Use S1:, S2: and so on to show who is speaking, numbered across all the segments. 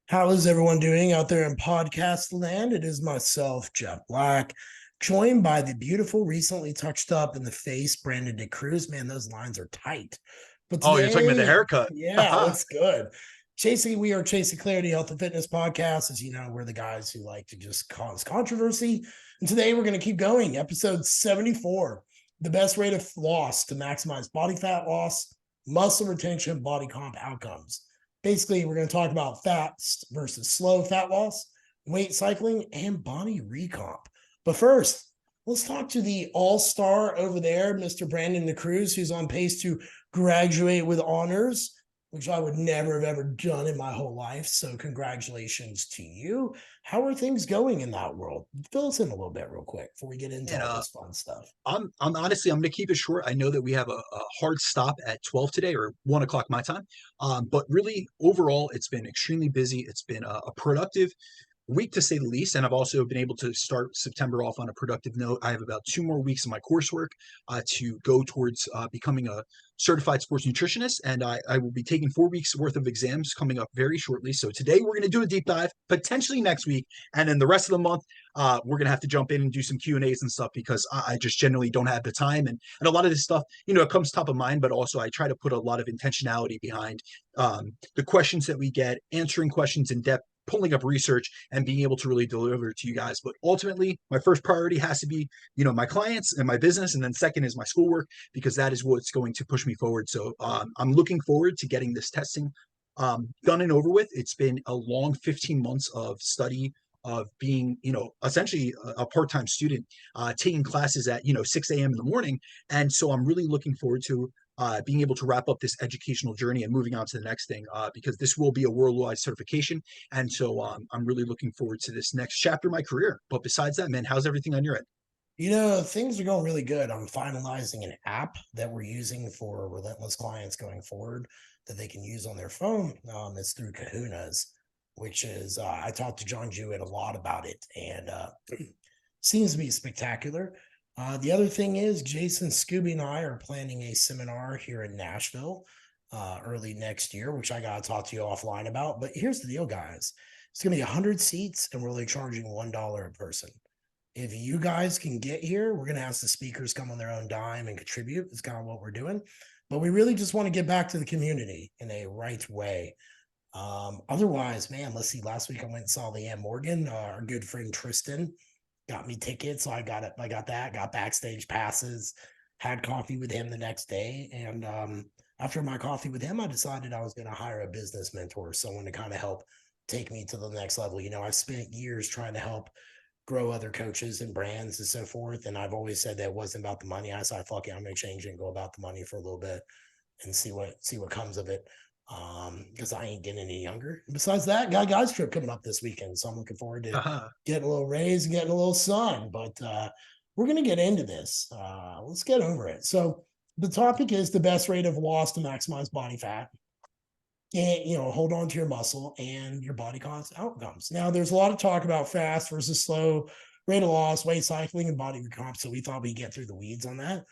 S1: How is everyone doing out there in podcast land? It is myself, Jeff Black, joined by the beautiful, recently touched up in the face, Brandon DeCruz. Man, those lines are tight. But
S2: Oh, you're talking about the
S1: today,
S2: haircut.
S1: yeah, what's good? We are Chasing Clarity Health and Fitness Podcast. As you know, we're the guys who like to just cause controversy. And today we're going to keep going. Episode 74, the best rate of loss to maximize body fat loss, muscle retention, body comp outcomes. Basically, we're going to talk about fast versus slow fat loss, weight cycling, and body recomp. But first, let's talk to the all-star over there, Mr. Brandon DeCruz, who's on pace to graduate with honors, which I would never have ever done in my whole life. So congratulations to you. How are things going in that world? Fill us in a little bit real quick before we get into
S2: And
S1: all this fun stuff.
S2: I'm honestly, I'm going to keep it short. I know that we have a hard stop at 12 today, or 1 o'clock my time. But really, overall, it's been extremely busy. It's been a productive week to say the least. And I've also been able to start September off on a productive note. I have about 2 more weeks of my coursework to go towards becoming a certified sports nutritionist. And I will be taking 4 weeks worth of exams coming up very shortly. So today we're going to do a deep dive, potentially next week. And then the rest of the month, we're going to have to jump in and do some Q&As and stuff because I just generally don't have the time. And a lot of this stuff, it comes top of mind, but also I try to put a lot of intentionality behind the questions that we get, answering questions in depth, pulling up research and being able to really deliver to you guys. But ultimately, my first priority has to be, my clients and my business. And then second is my schoolwork, because that is what's going to push me forward. So I'm looking forward to getting this testing done and over with. It's been a long 15 months of study, of being, essentially a part-time student, taking classes at, 6 a.m. in the morning. And so I'm really looking forward to being able to wrap up this educational journey and moving on to the next thing, because this will be a worldwide certification. And so I'm really looking forward to this next chapter of my career. But besides that, man, how's everything on your end?
S1: Things are going really good. I'm finalizing an app that we're using for relentless clients going forward that they can use on their phone. It's through Kahuna's, which is, I talked to John Jewett a lot about it, and seems to be spectacular. The other thing is, Jason, Scooby, and I are planning a seminar here in Nashville early next year, which I got to talk to you offline about. But here's the deal, guys. It's going to be 100 seats, and we're only charging $1 a person. If you guys can get here, we're going to ask the speakers come on their own dime and contribute. It's kind of what we're doing. But we really just want to get back to the community in a right way. Otherwise, man, let's see. Last week I went and saw Leanne Morgan. Our good friend Tristan got me tickets. So I got it. I got that, got backstage passes, had coffee with him the next day. And after my coffee with him, I decided I was going to hire a business mentor, someone to kind of help take me to the next level. I've spent years trying to help grow other coaches and brands and so forth. And I've always said that it wasn't about the money. I said, fuck it, I'm gonna change it and go about the money for a little bit and see what comes of it. Because I ain't getting any younger. Besides that, got a guys trip coming up this weekend. So I'm looking forward to getting a little raise and getting a little sun. But we're gonna get into this. Let's get over it. So the topic is the best rate of loss to maximize body fat, and hold on to your muscle and your body cost outcomes. Now, there's a lot of talk about fast versus slow rate of loss, weight cycling, and body recomp. So we thought we'd get through the weeds on that.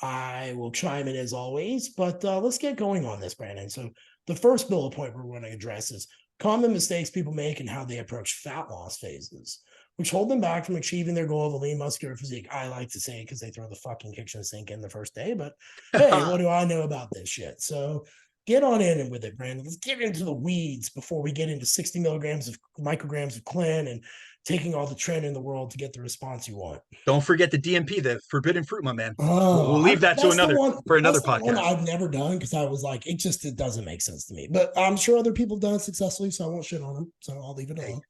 S1: I will chime in as always, but let's get going on this, Brandon. So the first bullet point we're going to address is common mistakes people make and how they approach fat loss phases, which hold them back from achieving their goal of a lean muscular physique. I like to say because they throw the fucking kitchen sink in the first day, but hey, what do I know about this shit? So get on in with it, Brandon. Let's get into the weeds before we get into 60 milligrams of micrograms of Clen and taking all the trend in the world to get the response you want.
S2: Don't forget the DMP, the forbidden fruit, my man. We'll
S1: Oh,
S2: leave that to
S1: that's the
S2: another
S1: one.
S2: for
S1: That's
S2: another
S1: the one
S2: podcast.
S1: I've never done because I was like, it doesn't make sense to me. But I'm sure other people have done it successfully, so I won't shit on them. So I'll leave it
S2: Hey,
S1: alone.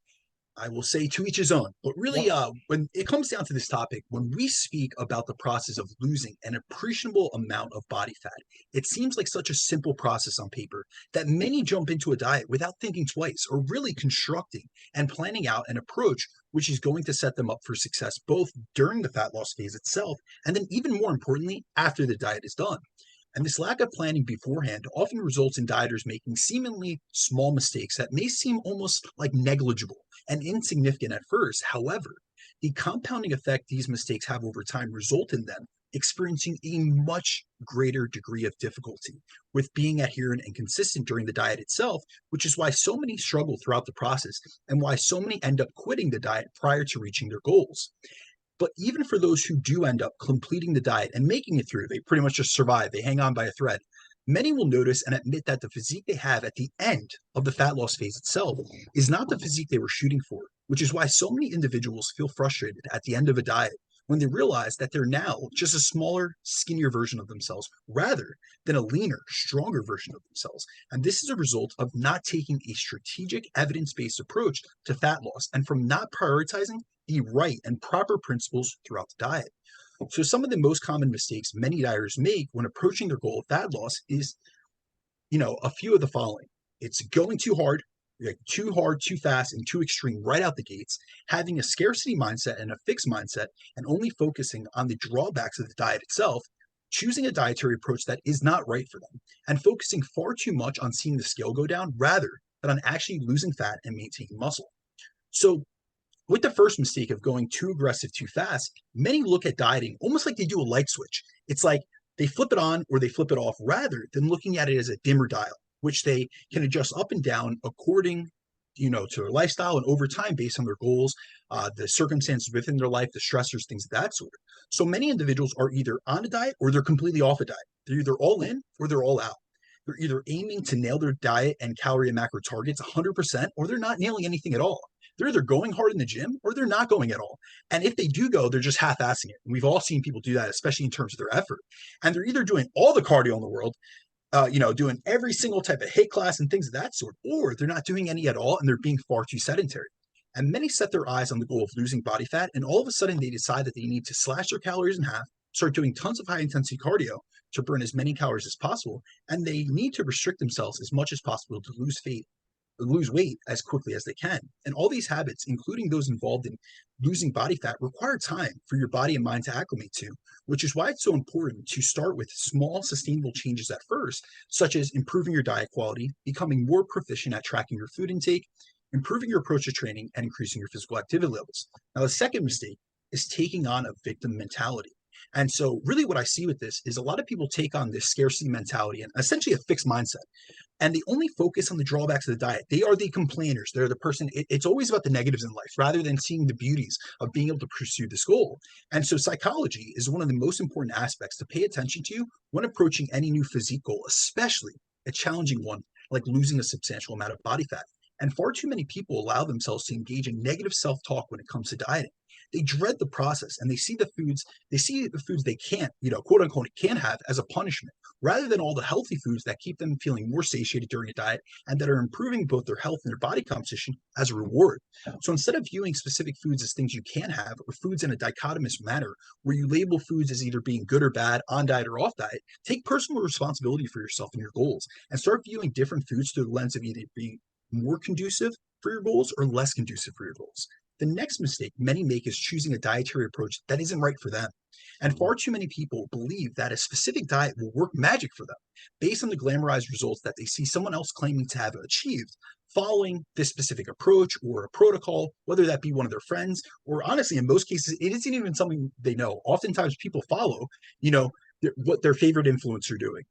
S2: I will say to each his own. But really,
S1: Yep.
S2: when it comes down to this topic, when we speak about the process of losing an appreciable amount of body fat, it seems like such a simple process on paper that many jump into a diet without thinking twice or really constructing and planning out an approach which is going to set them up for success both during the fat loss phase itself and then even more importantly after the diet is done. And this lack of planning beforehand often results in dieters making seemingly small mistakes that may seem almost like negligible and insignificant at first. However, the compounding effect these mistakes have over time result in them experiencing a much greater degree of difficulty with being adherent and consistent during the diet itself, which is why so many struggle throughout the process and why so many end up quitting the diet prior to reaching their goals. But even for those who do end up completing the diet and making it through, they pretty much just survive, they hang on by a thread. Many will notice and admit that the physique they have at the end of the fat loss phase itself is not the physique they were shooting for, which is why so many individuals feel frustrated at the end of a diet when they realize that they're now just a smaller, skinnier version of themselves rather than a leaner, stronger version of themselves. And this is a result of not taking a strategic, evidence based approach to fat loss and from not prioritizing the right and proper principles throughout the diet. So, some of the most common mistakes many dieters make when approaching their goal of fat loss is, a few of the following. It's going too hard, like too hard, too fast, and too extreme right out the gates, having a scarcity mindset and a fixed mindset, and only focusing on the drawbacks of the diet itself, choosing a dietary approach that is not right for them, and focusing far too much on seeing the scale go down rather than on actually losing fat and maintaining muscle. So, with the first mistake of going too aggressive too fast, many look at dieting almost like they do a light switch. It's like they flip it on or they flip it off rather than looking at it as a dimmer dial, which they can adjust up and down according to their lifestyle and over time based on their goals, the circumstances within their life, the stressors, things of that sort. So many individuals are either on a diet or they're completely off a diet. They're either all in or they're all out. They're either aiming to nail their diet and calorie and macro targets 100% or they're not nailing anything at all. They're either going hard in the gym or they're not going at all. And if they do go, they're just half-assing it. And we've all seen people do that, especially in terms of their effort. And they're either doing all the cardio in the world, doing every single type of HIIT class and things of that sort, or they're not doing any at all and they're being far too sedentary. And many set their eyes on the goal of losing body fat, and all of a sudden they decide that they need to slash their calories in half, start doing tons of high intensity cardio to burn as many calories as possible, and they need to restrict themselves as much as possible to lose weight as quickly as they can. And all these habits, including those involved in losing body fat, require time for your body and mind to acclimate to, which is why it's so important to start with small, sustainable changes at first, such as improving your diet quality, becoming more proficient at tracking your food intake, improving your approach to training, and increasing your physical activity levels. Now, the second mistake is taking on a victim mentality. And so, really, what I see with this is a lot of people take on this scarcity mentality and essentially a fixed mindset. And they only focus on the drawbacks of the diet. They are the complainers. They're the person, it's always about the negatives in life rather than seeing the beauties of being able to pursue this goal. And so, psychology is one of the most important aspects to pay attention to when approaching any new physique goal, especially a challenging one like losing a substantial amount of body fat. And far too many people allow themselves to engage in negative self talk when it comes to dieting. They dread the process and they see the foods they can't, quote unquote, can have as a punishment, rather than all the healthy foods that keep them feeling more satiated during a diet and that are improving both their health and their body composition as a reward. So instead of viewing specific foods as things you can have or foods in a dichotomous manner where you label foods as either being good or bad, on diet or off diet, take personal responsibility for yourself and your goals and start viewing different foods through the lens of either being more conducive for your goals or less conducive for your goals. The next mistake many make is choosing a dietary approach that isn't right for them. And far too many people believe that a specific diet will work magic for them based on the glamorized results that they see someone else claiming to have achieved following this specific approach or a protocol, whether that be one of their friends, or honestly, in most cases, it isn't even something they know. Oftentimes people follow, what their favorite influencer doing,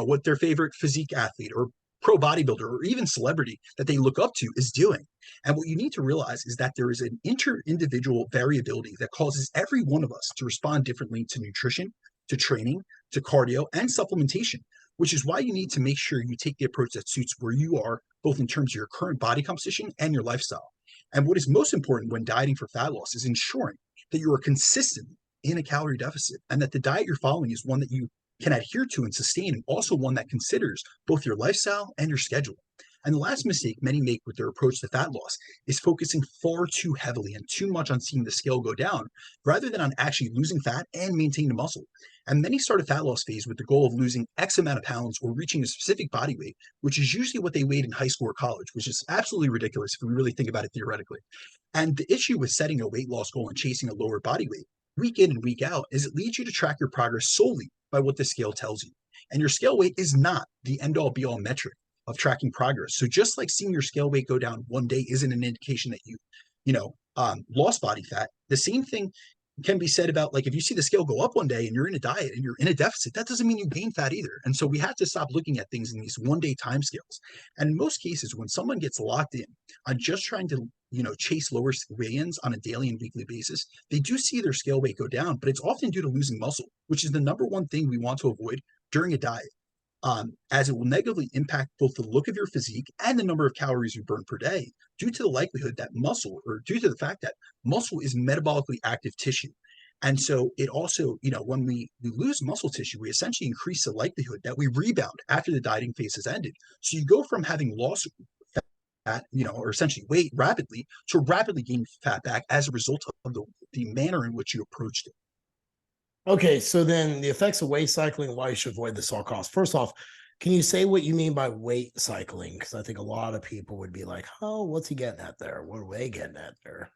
S2: what their favorite physique athlete or pro bodybuilder or even celebrity that they look up to is doing. And what you need to realize is that there is an inter-individual variability that causes every one of us to respond differently to nutrition, to training, to cardio, and supplementation, which is why you need to make sure you take the approach that suits where you are, both in terms of your current body composition and your lifestyle. And what is most important when dieting for fat loss is ensuring that you are consistent in a calorie deficit and that the diet you're following is one that you can adhere to and sustain, and also one that considers both your lifestyle and your schedule. And the last mistake many make with their approach to fat loss is focusing far too heavily and too much on seeing the scale go down rather than on actually losing fat and maintaining the muscle. And many start a fat loss phase with the goal of losing X amount of pounds or reaching a specific body weight, which is usually what they weighed in high school or college, which is absolutely ridiculous if we really think about it theoretically. And the issue with setting a weight loss goal and chasing a lower body weight week in and week out is it leads you to track your progress solely by what the scale tells you. And your scale weight is not the end all be all metric of tracking progress. So just like seeing your scale weight go down one day isn't an indication that you lost body fat, the same thing can be said about, like, if you see the scale go up one day and you're in a diet and you're in a deficit, that doesn't mean you gain fat either. And so we have to stop looking at things in these 1 day time scales. And in most cases, when someone gets locked in on just trying to, chase lower weigh-ins on a daily and weekly basis, they do see their scale weight go down, but it's often due to losing muscle, which is the number one thing we want to avoid during a diet, as it will negatively impact both the look of your physique and the number of calories you burn per day, due to the likelihood that muscle, or due to the fact that muscle is metabolically active tissue. And so it also, when we lose muscle tissue, we essentially increase the likelihood that we rebound after the dieting phase has ended. So you go from having lost fat, or essentially weight rapidly, to rapidly gaining fat back as a result of the manner in which you approached it.
S1: Okay, so then the effects of weight cycling, why you should avoid this at all costs. First off, can you say what you mean by weight cycling? Because I think a lot of people would be like, oh, what's he getting at there? What are they getting at there?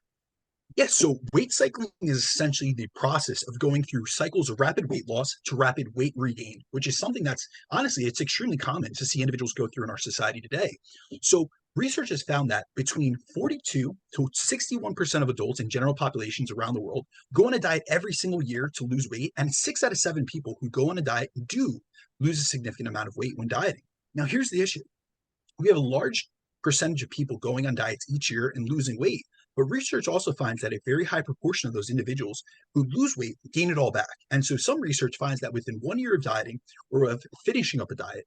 S2: Yes, so weight cycling is essentially the process of going through cycles of rapid weight loss to rapid weight regain, which is something that's honestly, it's extremely common to see individuals go through in our society today. So research has found that between 42 to 61% of adults in general populations around the world go on a diet every single year to lose weight, and 6 out of 7 people who go on a diet do lose a significant amount of weight when dieting. Now, here's the issue. We have a large percentage of people going on diets each year and losing weight. But research also finds that a very high proportion of those individuals who lose weight gain it all back. And so some research finds that within 1 year of dieting or of finishing up a diet,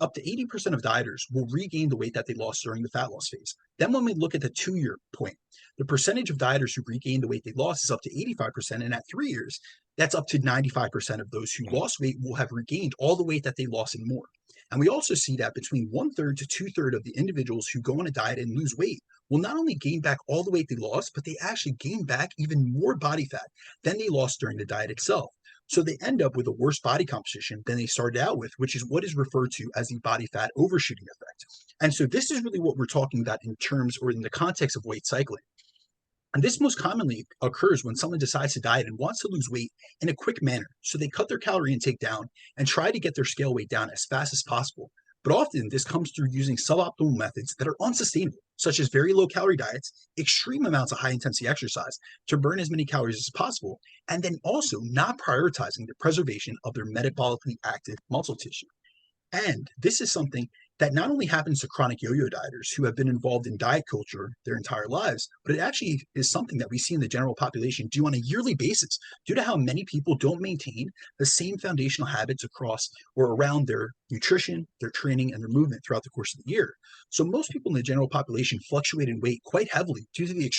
S2: up to 80% of dieters will regain the weight that they lost during the fat loss phase. Then when we look at the 2 year point, the percentage of dieters who regain the weight they lost is up to 85%. And at 3 years, that's up to 95% of those who lost weight will have regained all the weight that they lost and more. And we also see that between 1/3 to 2/3 of the individuals who go on a diet and lose weight will not only gain back all the weight they lost, but they actually gain back even more body fat than they lost during the diet itself. So they end up with a worse body composition than they started out with, which is what is referred to as the body fat overshooting effect. And so this is really what we're talking about in terms, or in the context, of weight cycling. And this most commonly occurs when someone decides to diet and wants to lose weight in a quick manner. So they cut their calorie intake down and try to get their scale weight down as fast as possible. But often this comes through using suboptimal methods that are unsustainable, such as very low calorie diets, extreme amounts of high intensity exercise to burn as many calories as possible, and then also not prioritizing the preservation of their metabolically active muscle tissue. And this is something that not only happens to chronic yo-yo dieters who have been involved in diet culture their entire lives, but it actually is something that we see in the general population do on a yearly basis due to how many people don't maintain the same foundational habits across or around their nutrition, their training, and their movement throughout the course of the year. So most people in the general population fluctuate in weight quite heavily due to the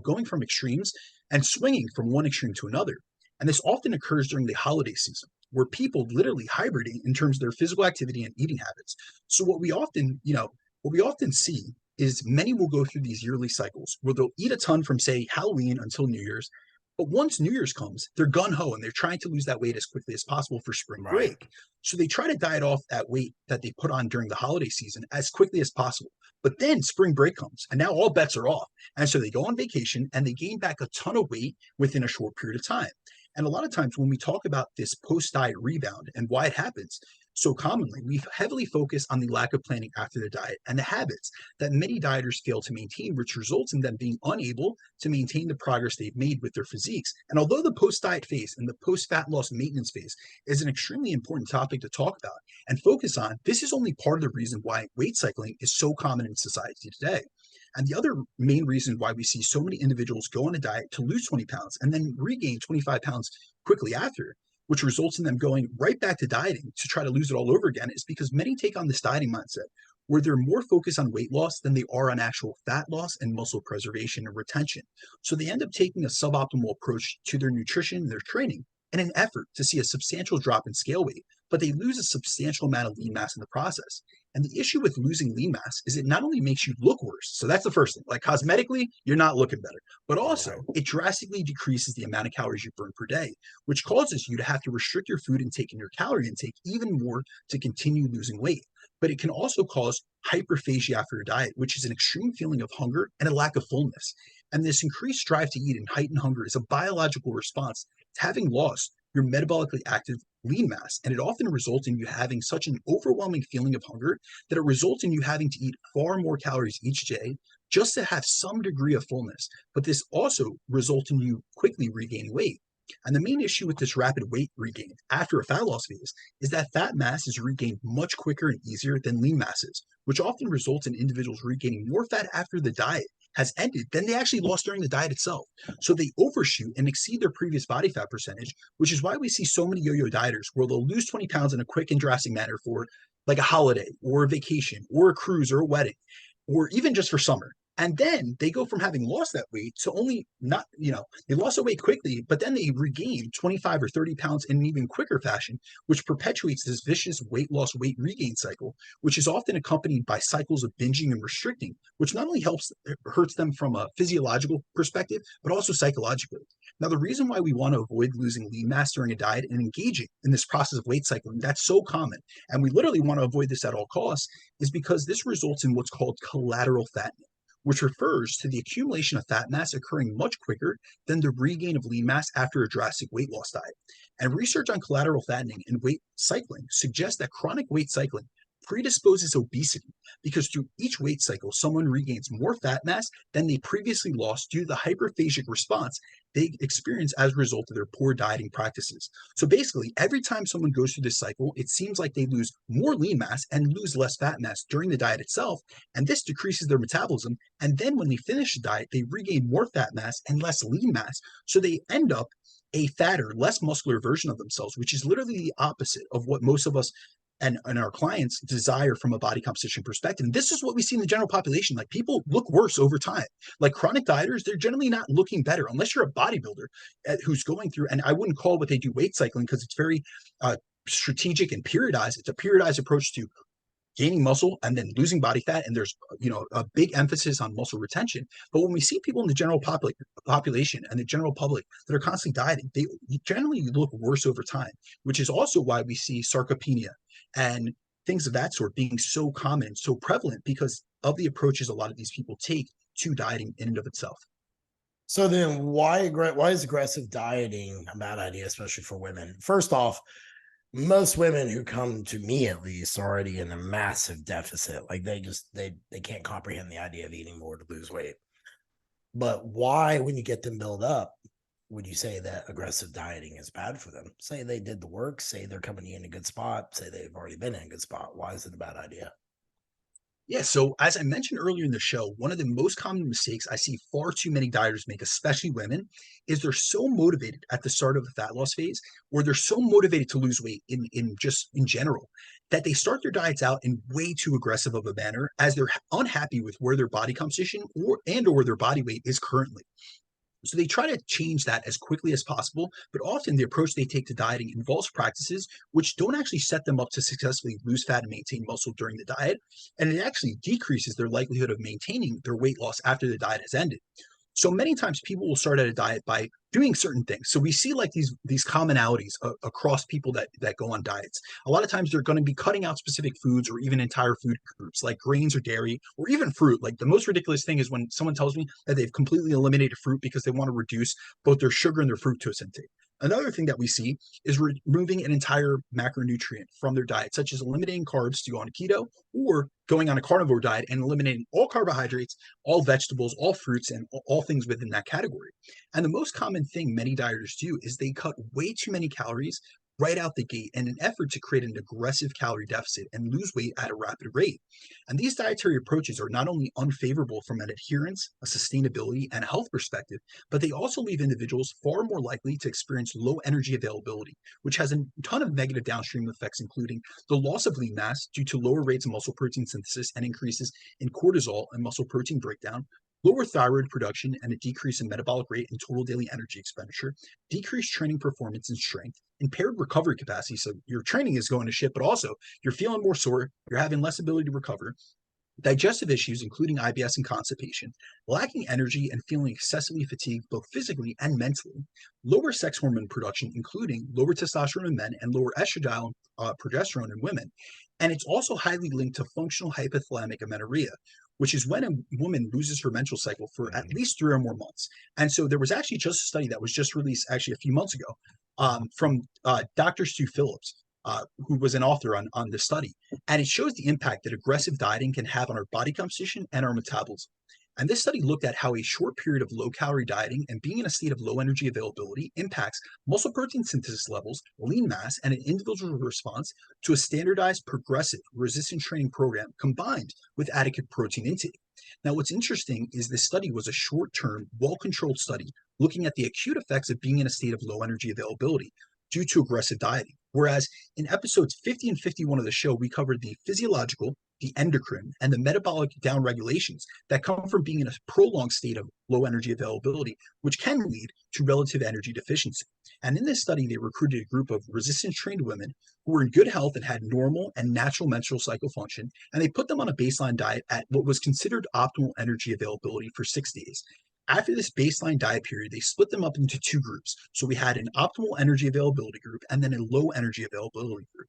S2: going from extremes and swinging from one extreme to another. And this often occurs during the holiday season, where people literally hibernate in terms of their physical activity and eating habits. So what we often see is many will go through these yearly cycles where they'll eat a ton from, say, Halloween until New Year's. But once New Year's comes, they're gun ho and they're trying to lose that weight as quickly as possible for spring
S1: Right.
S2: break. So they try to diet off that weight that they put on during the holiday season as quickly as possible. But then spring break comes and now all bets are off. And so they go on vacation and they gain back a ton of weight within a short period of time. And a lot of times when we talk about this post-diet rebound and why it happens so commonly, we heavily focus on the lack of planning after the diet and the habits that many dieters fail to maintain, which results in them being unable to maintain the progress they've made with their physiques. And although the post-diet phase and the post-fat loss maintenance phase is an extremely important topic to talk about and focus on, this is only part of the reason why weight cycling is so common in society today. And the other main reason why we see so many individuals go on a diet to lose 20 pounds and then regain 25 pounds quickly after, which results in them going right back to dieting to try to lose it all over again, is because many take on this dieting mindset where they're more focused on weight loss than they are on actual fat loss and muscle preservation and retention. So they end up taking a suboptimal approach to their nutrition and their training in an effort to see a substantial drop in scale weight, but they lose a substantial amount of lean mass in the process. And the issue with losing lean mass is it not only makes you look worse, so that's the first thing, like cosmetically, you're not looking better, but also it drastically decreases the amount of calories you burn per day, which causes you to have to restrict your food intake and your calorie intake even more to continue losing weight. But it can also cause hyperphagia after a diet, which is an extreme feeling of hunger and a lack of fullness. And this increased drive to eat and heightened hunger is a biological response to having lost your metabolically active lean mass. And it often results in you having such an overwhelming feeling of hunger that it results in you having to eat far more calories each day just to have some degree of fullness. But this also results in you quickly regaining weight. And the main issue with this rapid weight regain after a fat loss phase is that fat mass is regained much quicker and easier than lean masses, which often results in individuals regaining more fat after the diet has ended than they actually lost during the diet itself. So they overshoot and exceed their previous body fat percentage, which is why we see so many yo-yo dieters where they'll lose 20 pounds in a quick and drastic manner for like a holiday or a vacation or a cruise or a wedding, or even just for summer. And then they go from having lost that weight to only not, they lost the weight quickly, but then they regain 25 or 30 pounds in an even quicker fashion, which perpetuates this vicious weight loss, weight regain cycle, which is often accompanied by cycles of binging and restricting, which not only hurts them from a physiological perspective, but also psychologically. Now, the reason why we want to avoid losing lean mass during a diet and engaging in this process of weight cycling, that's so common, and we literally want to avoid this at all costs, is because this results in what's called collateral fattening, which refers to the accumulation of fat mass occurring much quicker than the regain of lean mass after a drastic weight loss diet. And research on collateral fattening and weight cycling suggests that chronic weight cycling predisposes obesity because through each weight cycle, someone regains more fat mass than they previously lost due to the hyperphagic response they experience as a result of their poor dieting practices. So basically, every time someone goes through this cycle, it seems like they lose more lean mass and lose less fat mass during the diet itself, and this decreases their metabolism. And then when they finish the diet, they regain more fat mass and less lean mass. So they end up a fatter, less muscular version of themselves, which is literally the opposite of what most of us and our clients desire from a body composition perspective. And this is what we see in the general population. Like people look worse over time. Like chronic dieters, they're generally not looking better unless you're a bodybuilder who's going through, and I wouldn't call what they do weight cycling because it's very strategic and periodized. It's a periodized approach to gaining muscle and then losing body fat, and there's a big emphasis on muscle retention. But when we see people in the general population and the general public that are constantly dieting, they generally look worse over time, which is also why we see sarcopenia and things of that sort being so common, so prevalent, because of the approaches a lot of these people take to dieting in and of itself.
S1: So then why is aggressive dieting a bad idea, especially for women? First off, most women who come to me at least are already in a massive deficit. Like they can't comprehend the idea of eating more to lose weight. But why, when you get them built up, would you say that aggressive dieting is bad for them? Say they did the work, say they're coming in a good spot, say they've already been in a good spot. Why is it a bad idea?
S2: Yeah, so as I mentioned earlier in the show, one of the most common mistakes I see far too many dieters make, especially women, is they're so motivated at the start of the fat loss phase, or they're so motivated to lose weight in general, that they start their diets out in way too aggressive of a manner as they're unhappy with where their body composition or their body weight is currently. So they try to change that as quickly as possible, but often the approach they take to dieting involves practices which don't actually set them up to successfully lose fat and maintain muscle during the diet, and it actually decreases their likelihood of maintaining their weight loss after the diet has ended. So many times people will start at a diet by doing certain things. So we see like these commonalities across people that go on diets. A lot of times they're going to be cutting out specific foods or even entire food groups like grains or dairy or even fruit. Like the most ridiculous thing is when someone tells me that they've completely eliminated fruit because they want to reduce both their sugar and their fructose intake. Another thing that we see is removing an entire macronutrient from their diet, such as eliminating carbs to go on keto or going on a carnivore diet and eliminating all carbohydrates, all vegetables, all fruits, and all things within that category. And the most common thing many dieters do is they cut way too many calories right out the gate in an effort to create an aggressive calorie deficit and lose weight at a rapid rate. And these dietary approaches are not only unfavorable from an adherence, a sustainability, and a health perspective, but they also leave individuals far more likely to experience low energy availability, which has a ton of negative downstream effects, including the loss of lean mass due to lower rates of muscle protein synthesis and increases in cortisol and muscle protein breakdown, lower thyroid production and a decrease in metabolic rate and total daily energy expenditure, decreased training performance and strength, impaired recovery capacity. So your training is going to shit, but also you're feeling more sore, you're having less ability to recover, digestive issues, including IBS and constipation, lacking energy and feeling excessively fatigued both physically and mentally, lower sex hormone production, including lower testosterone in men and lower estradiol progesterone in women. And it's also highly linked to functional hypothalamic amenorrhea, which is when a woman loses her menstrual cycle for at least 3 or more months. And so there was actually just a study that was just released actually a few months ago from Dr. Stu Phillips, who was an author on this study. And it shows the impact that aggressive dieting can have on our body composition and our metabolism. And this study looked at how a short period of low calorie dieting and being in a state of low energy availability impacts muscle protein synthesis levels, lean mass, and an individual response to a standardized progressive resistance training program combined with adequate protein intake. Now, what's interesting is this study was a short term, well controlled study looking at the acute effects of being in a state of low energy availability due to aggressive dieting. Whereas in episodes 50 and 51 of the show, we covered the physiological, the endocrine, and the metabolic downregulations that come from being in a prolonged state of low energy availability, which can lead to relative energy deficiency. And in this study, they recruited a group of resistance trained women who were in good health and had normal and natural menstrual cycle function, and they put them on a baseline diet at what was considered optimal energy availability for 6 days. After this baseline diet period, they split them up into two groups. So we had an optimal energy availability group and then a low energy availability group.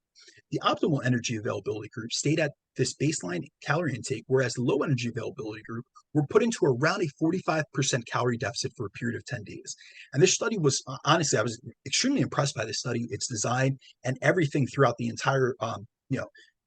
S2: The optimal energy availability group stayed at this baseline calorie intake, whereas the low energy availability group were put into around a 45% calorie deficit for a period of 10 days. And this study was, honestly, I was extremely impressed by this study, its design, and everything throughout the entire,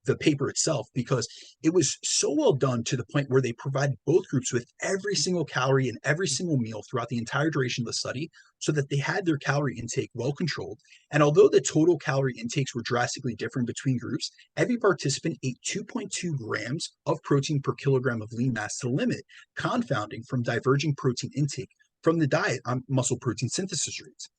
S2: the paper itself, because it was so well done to the point where they provided both groups with every single calorie and every single meal throughout the entire duration of the study so that they had their calorie intake well controlled. And although the total calorie intakes were drastically different between groups, every participant ate 2.2 grams of protein per kilogram of lean mass to limit confounding from diverging protein intake from the diet on muscle protein synthesis rates.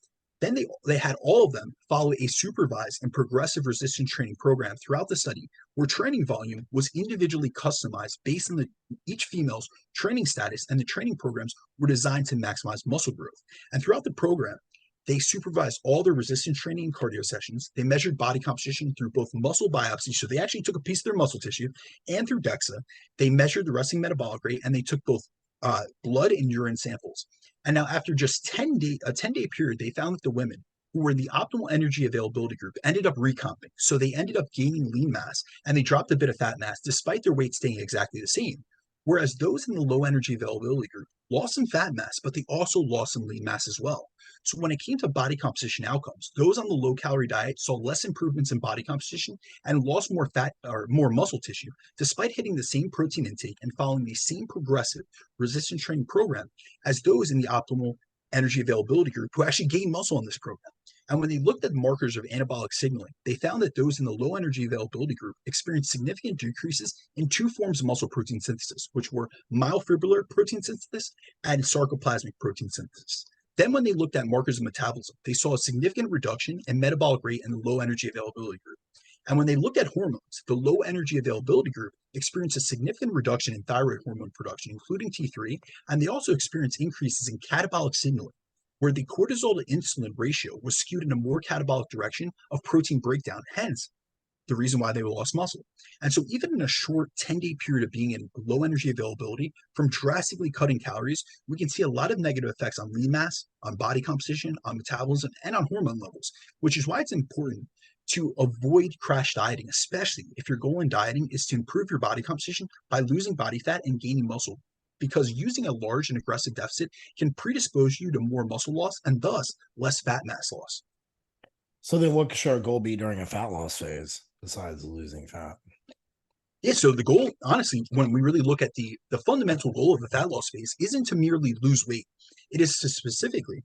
S2: Then they had all of them follow a supervised and progressive resistance training program throughout the study, where training volume was individually customized based on each female's training status, and the training programs were designed to maximize muscle growth. And throughout the program, they supervised all their resistance training and cardio sessions. They measured body composition through both muscle biopsy, so they actually took a piece of their muscle tissue, and through DEXA. They measured the resting metabolic rate, and they took both blood and urine samples. And now, after just a 10-day period, they found that the women who were in the optimal energy availability group ended up recomping. So they ended up gaining lean mass and they dropped a bit of fat mass despite their weight staying exactly the same. Whereas those in the low energy availability group lost some fat mass, but they also lost some lean mass as well. So when it came to body composition outcomes, those on the low calorie diet saw less improvements in body composition and lost more fat or more muscle tissue, despite hitting the same protein intake and following the same progressive resistance training program as those in the optimal energy availability group who actually gained muscle in this program. And when they looked at markers of anabolic signaling, they found that those in the low energy availability group experienced significant decreases in two forms of muscle protein synthesis, which were myofibrillar protein synthesis and sarcoplasmic protein synthesis. Then when they looked at markers of metabolism, they saw a significant reduction in metabolic rate in the low energy availability group. And when they looked at hormones, the low energy availability group experienced a significant reduction in thyroid hormone production, including T3, and they also experienced increases in catabolic signaling, where the cortisol to insulin ratio was skewed in a more catabolic direction of protein breakdown, hence the reason why they lost muscle. And so even in a short 10-day period of being in low energy availability, from drastically cutting calories, we can see a lot of negative effects on lean mass, on body composition, on metabolism, and on hormone levels, which is why it's important to avoid crash dieting, especially if your goal in dieting is to improve your body composition by losing body fat and gaining muscle, because using a large and aggressive deficit can predispose you to more muscle loss and thus less fat mass loss.
S1: So then what should our goal be during a fat loss phase besides losing fat?
S2: Yeah, so the goal, honestly, when we really look at the fundamental goal of the fat loss phase, isn't to merely lose weight. It is to specifically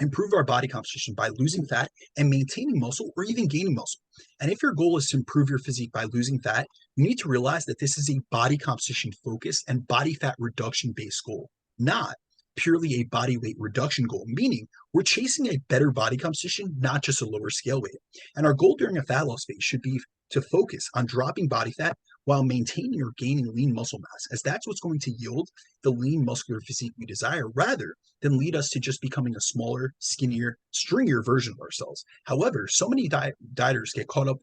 S2: improve our body composition by losing fat and maintaining muscle or even gaining muscle. And if your goal is to improve your physique by losing fat, you need to realize that this is a body composition focused and body fat reduction based goal, not purely a body weight reduction goal, meaning we're chasing a better body composition, not just a lower scale weight. And our goal during a fat loss phase should be to focus on dropping body fat while maintaining or gaining lean muscle mass, as that's what's going to yield the lean muscular physique we desire, rather than lead us to just becoming a smaller, skinnier, stringier version of ourselves. However, so many dieters get caught up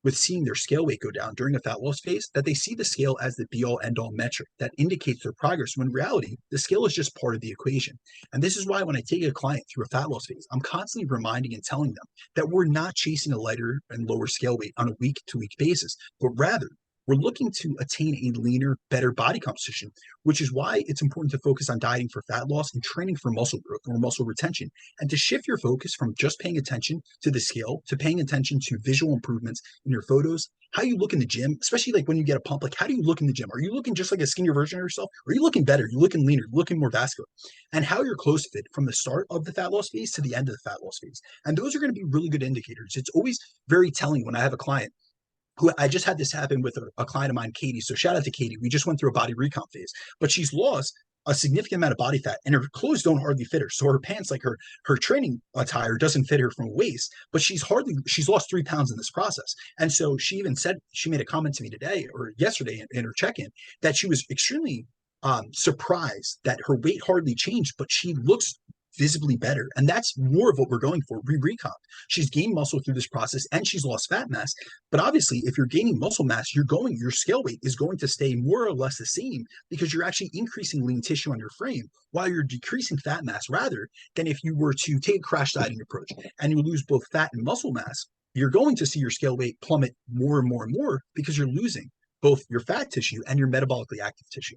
S2: with seeing their scale weight go down during a fat loss phase that they see the scale as the be-all end-all metric that indicates their progress, when in reality, the scale is just part of the equation. And this is why when I take a client through a fat loss phase, I'm constantly reminding and telling them that we're not chasing a lighter and lower scale weight on a week-to-week basis, but rather we're looking to attain a leaner, better body composition, which is why it's important to focus on dieting for fat loss and training for muscle growth or muscle retention, and to shift your focus from just paying attention to the scale to paying attention to visual improvements in your photos, how you look in the gym, especially like when you get a pump, like how do you look in the gym? Are you looking just like a skinnier version of yourself? Or are you looking better? You're looking leaner, you're looking more vascular, and how your clothes fit from the start of the fat loss phase to the end of the fat loss phase. And those are going to be really good indicators. It's always very telling when I have a client who I just had this happen with a client of mine, Katie. So shout out to Katie. We just went through a body recomp phase, but she's lost a significant amount of body fat and her clothes don't hardly fit her. So her pants, like her training attire doesn't fit her from waist, but she's lost 3 pounds in this process. And so she even said, she made a comment to me today or yesterday in her check-in that she was extremely surprised that her weight hardly changed, but she looks visibly better. And that's more of what we're going for. Recomp. She's gained muscle through this process and she's lost fat mass. But obviously, if you're gaining muscle mass, your scale weight is going to stay more or less the same because you're actually increasing lean tissue on your frame while you're decreasing fat mass rather than if you were to take a crash dieting approach and you lose both fat and muscle mass, you're going to see your scale weight plummet more and more and more because you're losing both your fat tissue and your metabolically active tissue.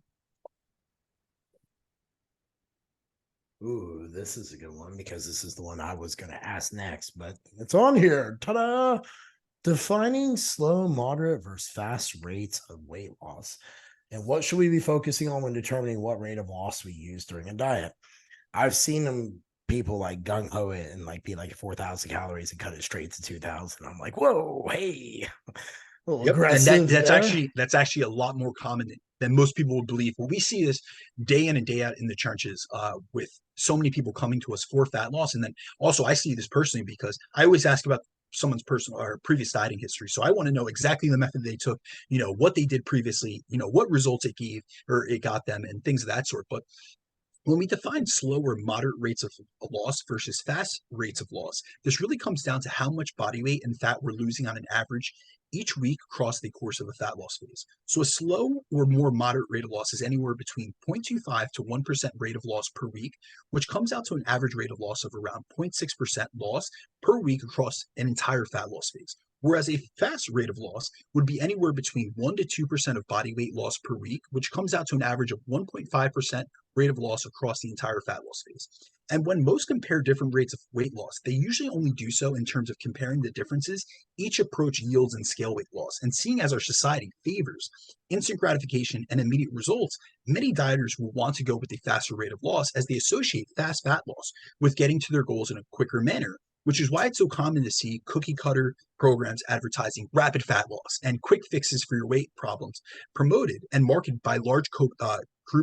S1: Ooh, this is a good one because this is the one I was going to ask next, but it's on here. Ta-da! Defining slow, moderate versus fast rates of weight loss. And what should we be focusing on when determining what rate of loss we use during a diet? I've seen people like gung-ho it and like be like 4,000 calories and cut it straight to 2,000. I'm like, whoa, hey, a little
S2: Yep, and
S1: aggressive
S2: that's actually a lot more common than most people would believe. But we see this day in and day out in the trenches with so many people coming to us for fat loss, and then also I see this personally because I always ask about someone's personal or previous dieting history. So I want to know exactly the method they took, what they did previously, what results it gave or it got them, and things of that sort. But when we define slow or moderate rates of loss versus fast rates of loss, this really comes down to how much body weight and fat we're losing on an average each week across the course of a fat loss phase. So a slow or more moderate rate of loss is anywhere between 0.25 to 1% rate of loss per week, which comes out to an average rate of loss of around 0.6% loss per week across an entire fat loss phase. Whereas a fast rate of loss would be anywhere between 1 to 2% of body weight loss per week, which comes out to an average of 1.5% rate of loss across the entire fat loss phase. And when most compare different rates of weight loss, they usually only do so in terms of comparing the differences each approach yields in scale weight loss. And seeing as our society favors instant gratification and immediate results, many dieters will want to go with a faster rate of loss as they associate fast fat loss with getting to their goals in a quicker manner, which is why it's so common to see cookie cutter programs advertising rapid fat loss and quick fixes for your weight problems promoted and marketed by large group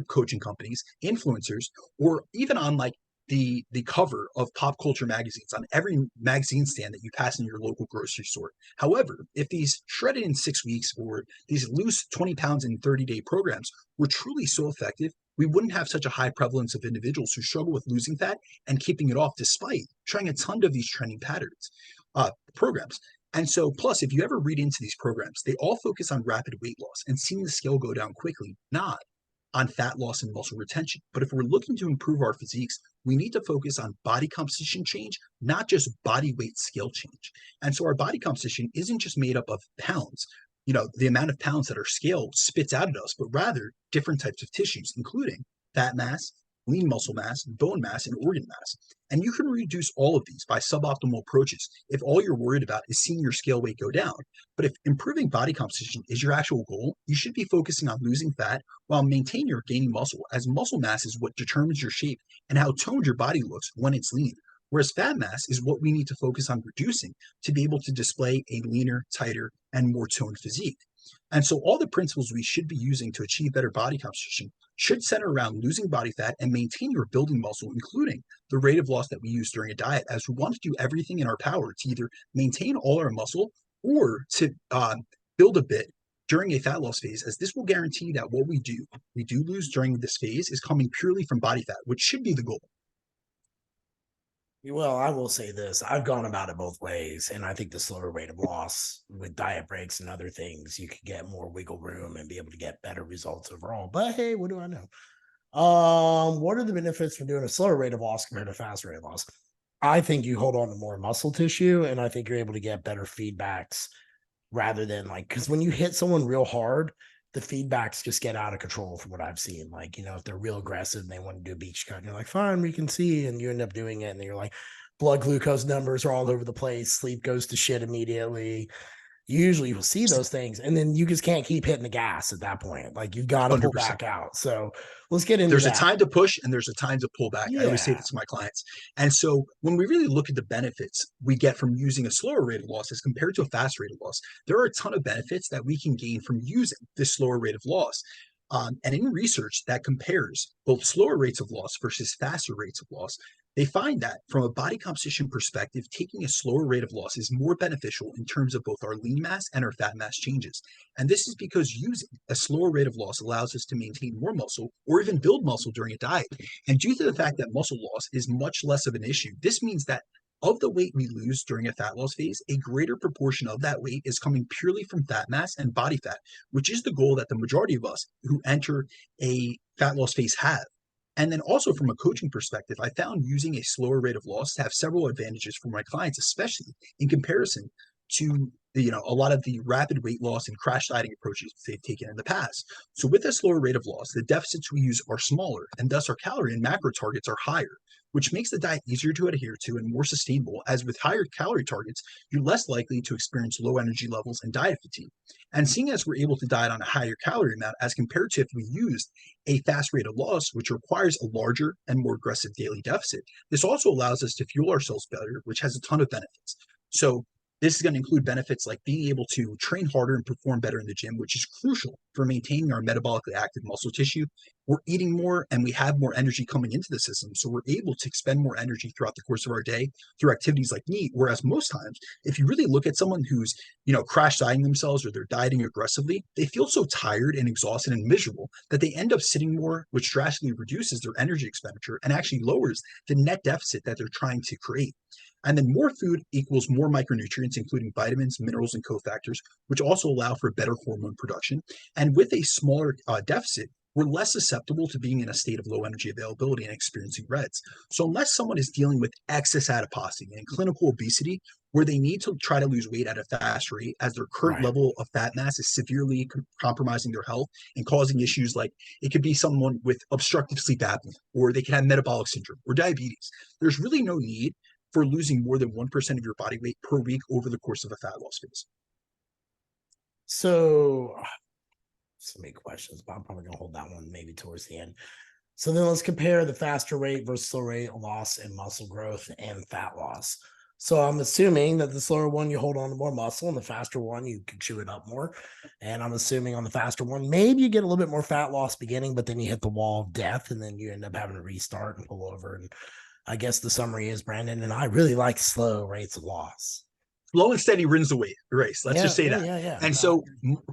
S2: coaching companies, influencers, or even on like the cover of pop culture magazines on every magazine stand that you pass in your local grocery store. However, if these shredded in 6 weeks or these lose 20 pounds in 30-day programs were truly so effective, we wouldn't have such a high prevalence of individuals who struggle with losing fat and keeping it off despite trying a ton of these training patterns, programs. And so, plus, if you ever read into these programs, they all focus on rapid weight loss and seeing the scale go down quickly, not on fat loss and muscle retention. But if we're looking to improve our physiques, we need to focus on body composition change, not just body weight scale change. And so our body composition isn't just made up of pounds, the amount of pounds that our scale spits out at us, but rather different types of tissues, including fat mass, lean muscle mass, bone mass, and organ mass. And you can reduce all of these by suboptimal approaches if all you're worried about is seeing your scale weight go down. But if improving body composition is your actual goal, you should be focusing on losing fat while maintaining or gaining muscle, as muscle mass is what determines your shape and how toned your body looks when it's lean. Whereas fat mass is what we need to focus on reducing to be able to display a leaner, tighter, and more toned physique. And so all the principles we should be using to achieve better body composition should center around losing body fat and maintaining or building muscle, including the rate of loss that we use during a diet, as we want to do everything in our power to either maintain all our muscle or to build a bit during a fat loss phase, as this will guarantee that what we do lose during this phase is coming purely from body fat, which should be the goal.
S1: Well, I will say this. I've gone about it both ways, and I think the slower rate of loss with diet breaks and other things, you could get more wiggle room and be able to get better results overall. But hey, what do I know? What are the benefits from doing a slower rate of loss compared to faster rate of loss? I think you hold on to more muscle tissue, and I think you're able to get better feedbacks rather than like, because when you hit someone real hard, the feedbacks just get out of control from what I've seen. Like, if they're real aggressive and they want to do a beach cut, and you're like, fine, we can see, and you end up doing it, and then you're like, blood glucose numbers are all over the place, sleep goes to shit immediately. Usually you'll see those things, and then you just can't keep hitting the gas at that point. Like, you've got to pull
S2: 100%.
S1: back out. So let's get into
S2: There's a
S1: that.
S2: time to push and there's a time to pull back. I always say
S1: Yeah.
S2: this to my clients. And so when we really look at the benefits we get from using a slower rate of loss as compared to a fast rate of loss, there are a ton of benefits that we can gain from using this slower rate of loss. And in research that compares both slower rates of loss versus faster rates of loss, they find that from a body composition perspective, taking a slower rate of loss is more beneficial in terms of both our lean mass and our fat mass changes. And this is because using a slower rate of loss allows us to maintain more muscle or even build muscle during a diet. And due to the fact that muscle loss is much less of an issue, this means that of the weight we lose during a fat loss phase, a greater proportion of that weight is coming purely from fat mass and body fat, which is the goal that the majority of us who enter a fat loss phase have. And then also from a coaching perspective, I found using a slower rate of loss to have several advantages for my clients, especially in comparison to a lot of the rapid weight loss and crash dieting approaches they've taken in the past. So with a slower rate of loss, the deficits we use are smaller, and thus our calorie and macro targets are higher, which makes the diet easier to adhere to and more sustainable, as with higher calorie targets, you're less likely to experience low energy levels and diet fatigue. And seeing as we're able to diet on a higher calorie amount as compared to if we used a fast rate of loss, which requires a larger and more aggressive daily deficit, this also allows us to fuel ourselves better, which has a ton of benefits. So this is going to include benefits like being able to train harder and perform better in the gym, which is crucial for maintaining our metabolically active muscle tissue. We're eating more and we have more energy coming into the system. So we're able to expend more energy throughout the course of our day through activities like NEAT. Whereas most times, if you really look at someone who's, crash dieting themselves or they're dieting aggressively, they feel so tired and exhausted and miserable that they end up sitting more, which drastically reduces their energy expenditure and actually lowers the net deficit that they're trying to create. And then more food equals more micronutrients, including vitamins, minerals, and cofactors, which also allow for better hormone production. And with a smaller deficit, we're less susceptible to being in a state of low energy availability and experiencing REDs. So unless someone is dealing with excess adiposity and clinical obesity, where they need to try to lose weight at a fast rate as their current
S1: Right.
S2: level of fat mass is severely compromising their health and causing issues like it could be someone with obstructive sleep apnea, or they could have metabolic syndrome or diabetes. There's really no need for losing more than 1% of your body weight per week over the course of a fat loss phase.
S1: So many questions, but I'm probably gonna hold that one maybe towards the end. So then let's compare the faster rate versus slow rate of loss in muscle growth and fat loss. So I'm assuming that the slower one you hold on to more muscle, and the faster one you can chew it up more. And I'm assuming on the faster one, maybe you get a little bit more fat loss beginning, but then you hit the wall of death, and then you end up having to restart and pull over. And I guess the summary is, Brandon and I really like slow rates of loss.
S2: Slow and steady wins the race. Let's just
S1: Yeah,
S2: say
S1: yeah,
S2: that.
S1: yeah, yeah.
S2: And
S1: No,
S2: so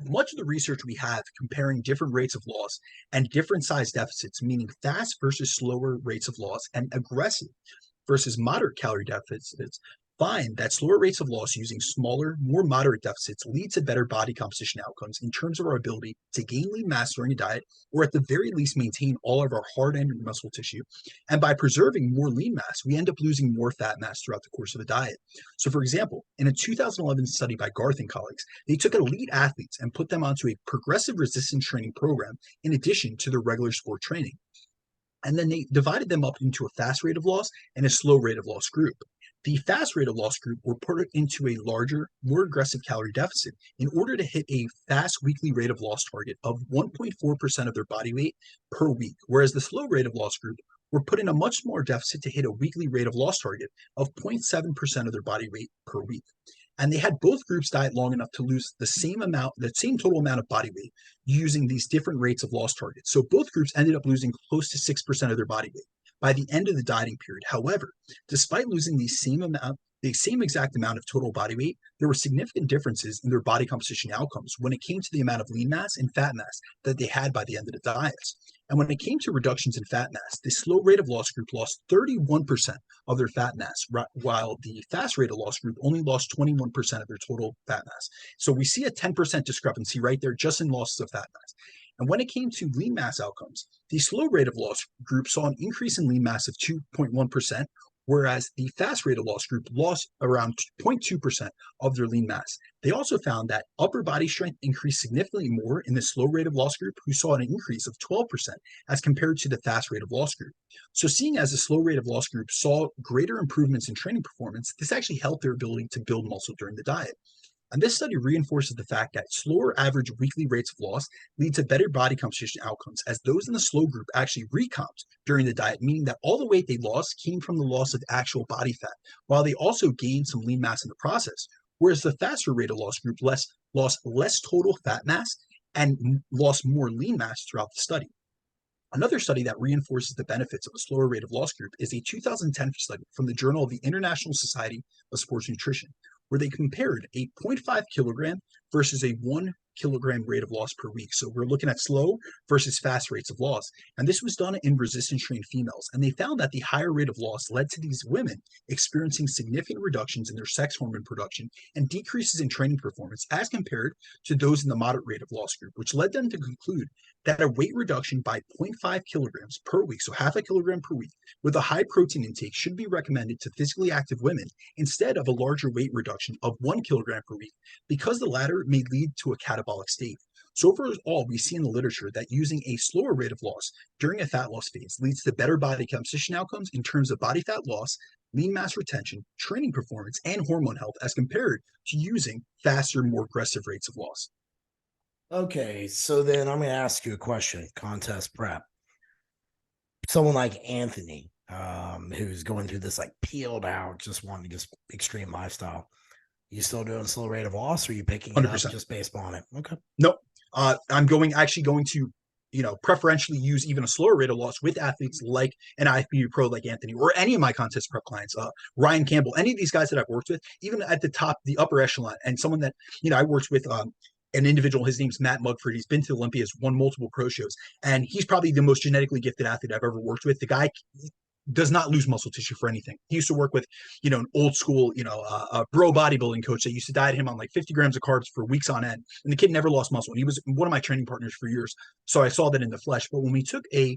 S2: much of the research we have comparing different rates of loss and different size deficits, meaning fast versus slower rates of loss and aggressive versus moderate calorie deficits, find that slower rates of loss using smaller, more moderate deficits lead to better body composition outcomes in terms of our ability to gain lean mass during a diet, or at the very least maintain all of our hard-end muscle tissue. And by preserving more lean mass, we end up losing more fat mass throughout the course of the diet. So for example, in a 2011 study by Garth and colleagues, they took elite athletes and put them onto a progressive resistance training program in addition to their regular sport training. And then they divided them up into a fast rate of loss and a slow rate of loss group. The fast rate of loss group were put into a larger, more aggressive calorie deficit in order to hit a fast weekly rate of loss target of 1.4% of their body weight per week, whereas the slow rate of loss group were put in a much smaller deficit to hit a weekly rate of loss target of 0.7% of their body weight per week. And they had both groups diet long enough to lose the same total amount of body weight using these different rates of loss targets. So both groups ended up losing close to 6% of their body weight by the end of the dieting period. However, despite losing the same exact amount of total body weight, there were significant differences in their body composition outcomes when it came to the amount of lean mass and fat mass that they had by the end of the diets. And when it came to reductions in fat mass, the slow rate of loss group lost 31% of their fat mass, while the fast rate of loss group only lost 21% of their total fat mass. So we see a 10% discrepancy right there just in losses of fat mass. And when it came to lean mass outcomes, the slow rate of loss group saw an increase in lean mass of 2.1%, whereas the fast rate of loss group lost around 0.2% of their lean mass. They also found that upper body strength increased significantly more in the slow rate of loss group, who saw an increase of 12% as compared to the fast rate of loss group. So seeing as the slow rate of loss group saw greater improvements in training performance, this actually helped their ability to build muscle during the diet. And this study reinforces the fact that slower average weekly rates of loss lead to better body composition outcomes, as those in the slow group actually recomped during the diet, meaning that all the weight they lost came from the loss of actual body fat, while they also gained some lean mass in the process. Whereas the faster rate of loss group lost less total fat mass and lost more lean mass throughout the study. Another study that reinforces the benefits of a slower rate of loss group is a 2010 study from the Journal of the International Society of Sports Nutrition, where they compared a 0.5 kilogram versus a 1 kilogram rate of loss per week. So we're looking at slow versus fast rates of loss. And this was done in resistance trained females. And they found that the higher rate of loss led to these women experiencing significant reductions in their sex hormone production and decreases in training performance as compared to those in the moderate rate of loss group, which led them to conclude that a weight reduction by 0.5 kilograms per week, so half a kilogram per week, with a high protein intake should be recommended to physically active women instead of a larger weight reduction of 1 kilogram per week, because the latter may lead to a catabolic state. So overall, we see in the literature that using a slower rate of loss during a fat loss phase leads to better body composition outcomes in terms of body fat loss, lean mass retention, training performance, and hormone health as compared to using faster, more aggressive rates of loss.
S1: Okay, so then I'm going to ask you a question. Contest prep. Someone like Anthony, who's going through this like peeled out, just wanting to get extreme lifestyle. You still doing slow rate of loss, or are you picking it
S2: 100%.
S1: up just based on it? Okay.
S2: Nope. I'm actually going to, preferentially use even a slower rate of loss with athletes like an IFBB pro like Anthony, or any of my contest prep clients, Ryan Campbell, any of these guys that I've worked with, even at the top, the upper echelon, and someone that, I worked with, an individual, his name's Matt Mugford. He's been to the Olympias, won multiple pro shows, and he's probably the most genetically gifted athlete I've ever worked with. The guy does not lose muscle tissue for anything. He used to work with, an old school, bro bodybuilding coach that used to diet him on like 50 grams of carbs for weeks on end. And the kid never lost muscle. And he was one of my training partners for years. So I saw that in the flesh. But when we took a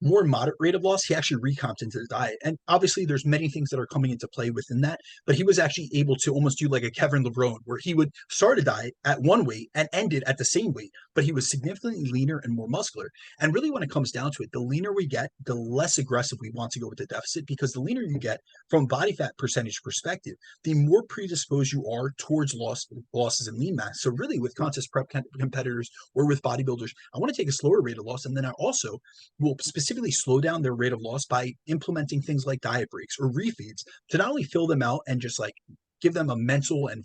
S2: more moderate rate of loss, he actually recomped into the diet. And obviously there's many things that are coming into play within that, but he was actually able to almost do like a Kevin Levrone, where he would start a diet at one weight and end it at the same weight, but he was significantly leaner and more muscular. And really when it comes down to it, the leaner we get, the less aggressive we want to go with the deficit, because the leaner you get from body fat percentage perspective, the more predisposed you are towards losses in lean mass. So really with contest prep competitors or with bodybuilders, I want to take a slower rate of loss. And then I also will specifically slow down their rate of loss by implementing things like diet breaks or refeeds to not only fill them out and just like give them a mental and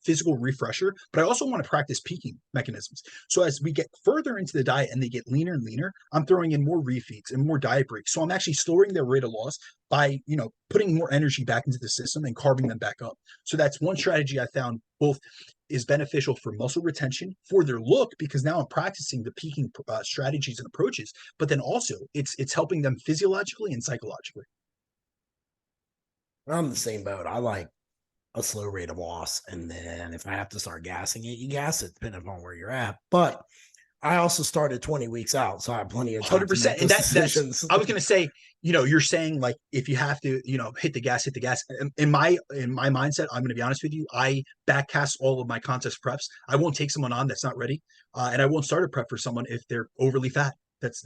S2: physical refresher, but I also want to practice peaking mechanisms. So as we get further into the diet and they get leaner and leaner, I'm throwing in more refeeds and more diet breaks. So I'm actually slowing their rate of loss by putting more energy back into the system and carving them back up. So that's one strategy I found both is beneficial for muscle retention, for their look, because now I'm practicing the peaking strategies and approaches, but then also it's helping them physiologically and psychologically.
S1: I'm the same boat. I like a slow rate of loss, and then if I have to start gassing it, you gas it, depending on where you're at. But I also started 20 weeks out, so I have plenty of time
S2: 100%.
S1: to make those decisions.
S2: I was going to say, you're saying like if you have to, hit the gas, hit the gas. In my mindset, I'm going to be honest with you. I backcast all of my contest preps. I won't take someone on that's not ready, and I won't start a prep for someone if they're overly fat. That's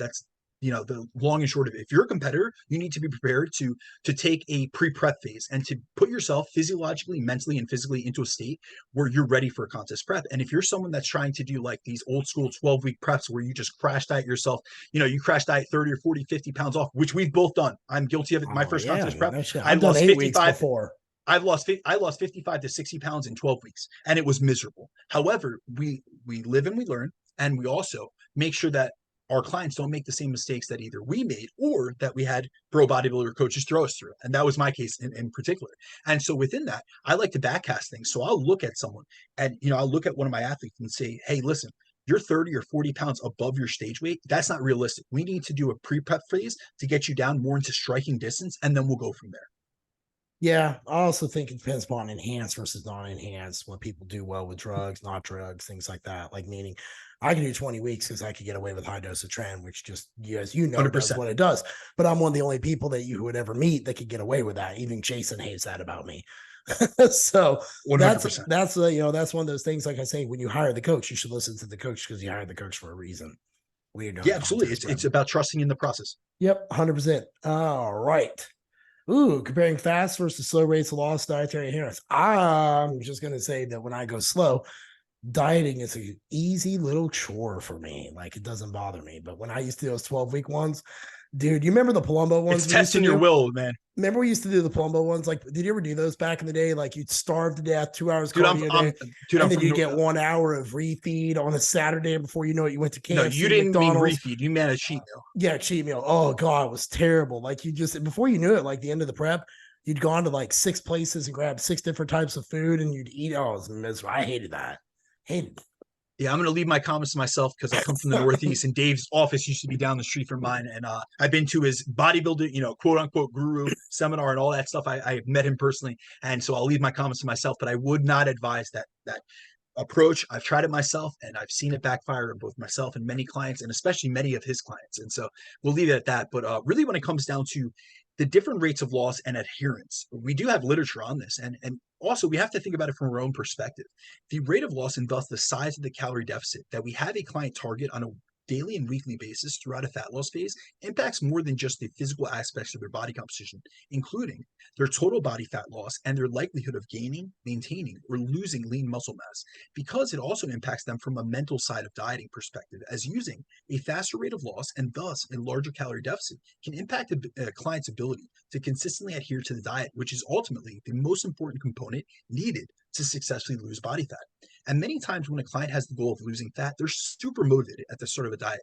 S2: the long and short of it. If you're a competitor, you need to be prepared to take a pre-prep phase and to put yourself physiologically, mentally, and physically into a state where you're ready for a contest prep. And if you're someone that's trying to do like these old school 12-week preps where you just crash diet yourself, you crash diet 30 or 40, 50 pounds off, which we've both done. I'm guilty of it. My first contest prep,
S1: no
S2: I
S1: I've done
S2: lost
S1: 8 weeks
S2: 55
S1: before.
S2: I lost 55 to 60 pounds in 12 weeks, and it was miserable. However, we live and we learn, and we also make sure that our clients don't make the same mistakes that either we made or that we had pro bodybuilder coaches throw us through. And that was my case in particular. And so within that, I like to backcast things. So I'll look at someone and, I'll look at one of my athletes and say, hey, listen, you're 30 or 40 pounds above your stage weight. That's not realistic. We need to do a pre-prep phase to get you down more into striking distance, and then we'll go from there.
S1: Yeah, I also think it depends upon enhanced versus non-enhanced. When people do well with drugs, not drugs, things like that. Like meaning, I can do 20 weeks because I could get away with high dose of tren, which just, as you know, does
S2: 100%.
S1: what it does. But I'm one of the only people that you would ever meet that could get away with that. Even Jason hates that about me. So
S2: 100%.
S1: that's one of those things. Like I say, when you hire the coach, you should listen to the coach because you hired the coach for a reason. We are doing
S2: Yeah,
S1: a
S2: absolutely.
S1: contest
S2: It's
S1: prep.
S2: about trusting in the process.
S1: Yep, 100%. All right. Ooh, comparing fast versus slow rates of loss, dietary adherence. I'm just going to say that when I go slow, dieting is an easy little chore for me. Like, it doesn't bother me. But when I used to do those 12-week ones, dude, you remember the Palumbo
S2: It's
S1: ones we used to
S2: testing your
S1: do?
S2: will, man.
S1: Remember we used to do the Palumbo ones? Like, did you ever do those back in the day? Like, you'd starve to death, 2 hours
S2: Dude,
S1: cardio a day,
S2: I'm
S1: and then
S2: from
S1: you get 1 hour of refeed on a Saturday. And before you know it, you went to
S2: no, you
S1: KFC,
S2: didn't mean
S1: McDonald's.
S2: refeed. You meant a cheat meal.
S1: Yeah, cheat meal. Oh God, it was terrible. Like, you just, before you knew it, like the end of the prep, you'd gone to like 6 places and grabbed 6 different types of food and you'd eat. Oh, it was miserable. I hated that. Hated
S2: Yeah, I'm going to leave my comments to myself because I come from the Northeast, and Dave's office used to be down the street from mine. And I've been to his bodybuilder, quote unquote guru seminar and all that stuff. I met him personally, and so I'll leave my comments to myself. But I would not advise that approach. I've tried it myself, and I've seen it backfire on both myself and many clients, and especially many of his clients. And so we'll leave it at that. But really, when it comes down to the different rates of loss and adherence, we do have literature on this, and also we have to think about it from our own perspective. The rate of loss and thus the size of the calorie deficit that we have a client target on a daily and weekly basis throughout a fat loss phase impacts more than just the physical aspects of their body composition, including their total body fat loss and their likelihood of gaining, maintaining, or losing lean muscle mass, because it also impacts them from a mental side of dieting perspective, as using a faster rate of loss and thus a larger calorie deficit can impact a client's ability to consistently adhere to the diet, which is ultimately the most important component needed to successfully lose body fat. And many times when a client has the goal of losing fat, they're super motivated at the start of a diet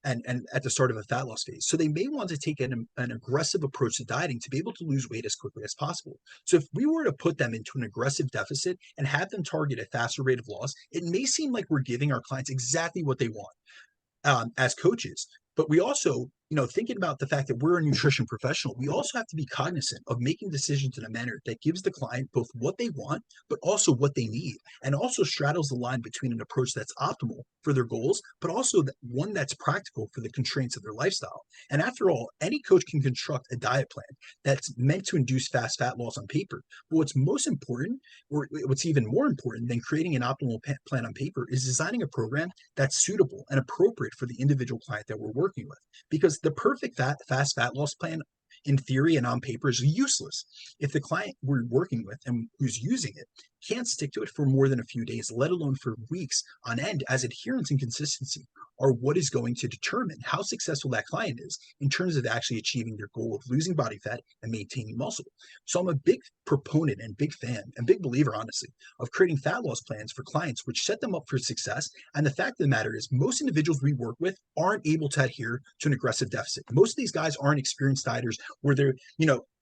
S2: and at the start of a fat loss phase. So they may want to take an aggressive approach to dieting to be able to lose weight as quickly as possible. So if we were to put them into an aggressive deficit and have them target a faster rate of loss, it may seem like we're giving our clients exactly what they want as coaches. But we also, thinking about the fact that we're a nutrition professional, we also have to be cognizant of making decisions in a manner that gives the client both what they want, but also what they need, and also straddles the line between an approach that's optimal for their goals, but also one that's practical for the constraints of their lifestyle. And after all, any coach can construct a diet plan that's meant to induce fast fat loss on paper. But what's most important, or what's even more important than creating an optimal plan on paper, is designing a program that's suitable and appropriate for the individual client that we're working with. Because the perfect fast fat loss plan in theory and on paper is useless if the client we're working with and who's using it can't stick to it for more than a few days, let alone for weeks on end, as adherence and consistency are what is going to determine how successful that client is in terms of actually achieving their goal of losing body fat and maintaining muscle. So I'm a big proponent and big fan and big believer, honestly, of creating fat loss plans for clients which set them up for success. And the fact of the matter is, most individuals we work with aren't able to adhere to an aggressive deficit. Most of these guys aren't experienced dieters where they're,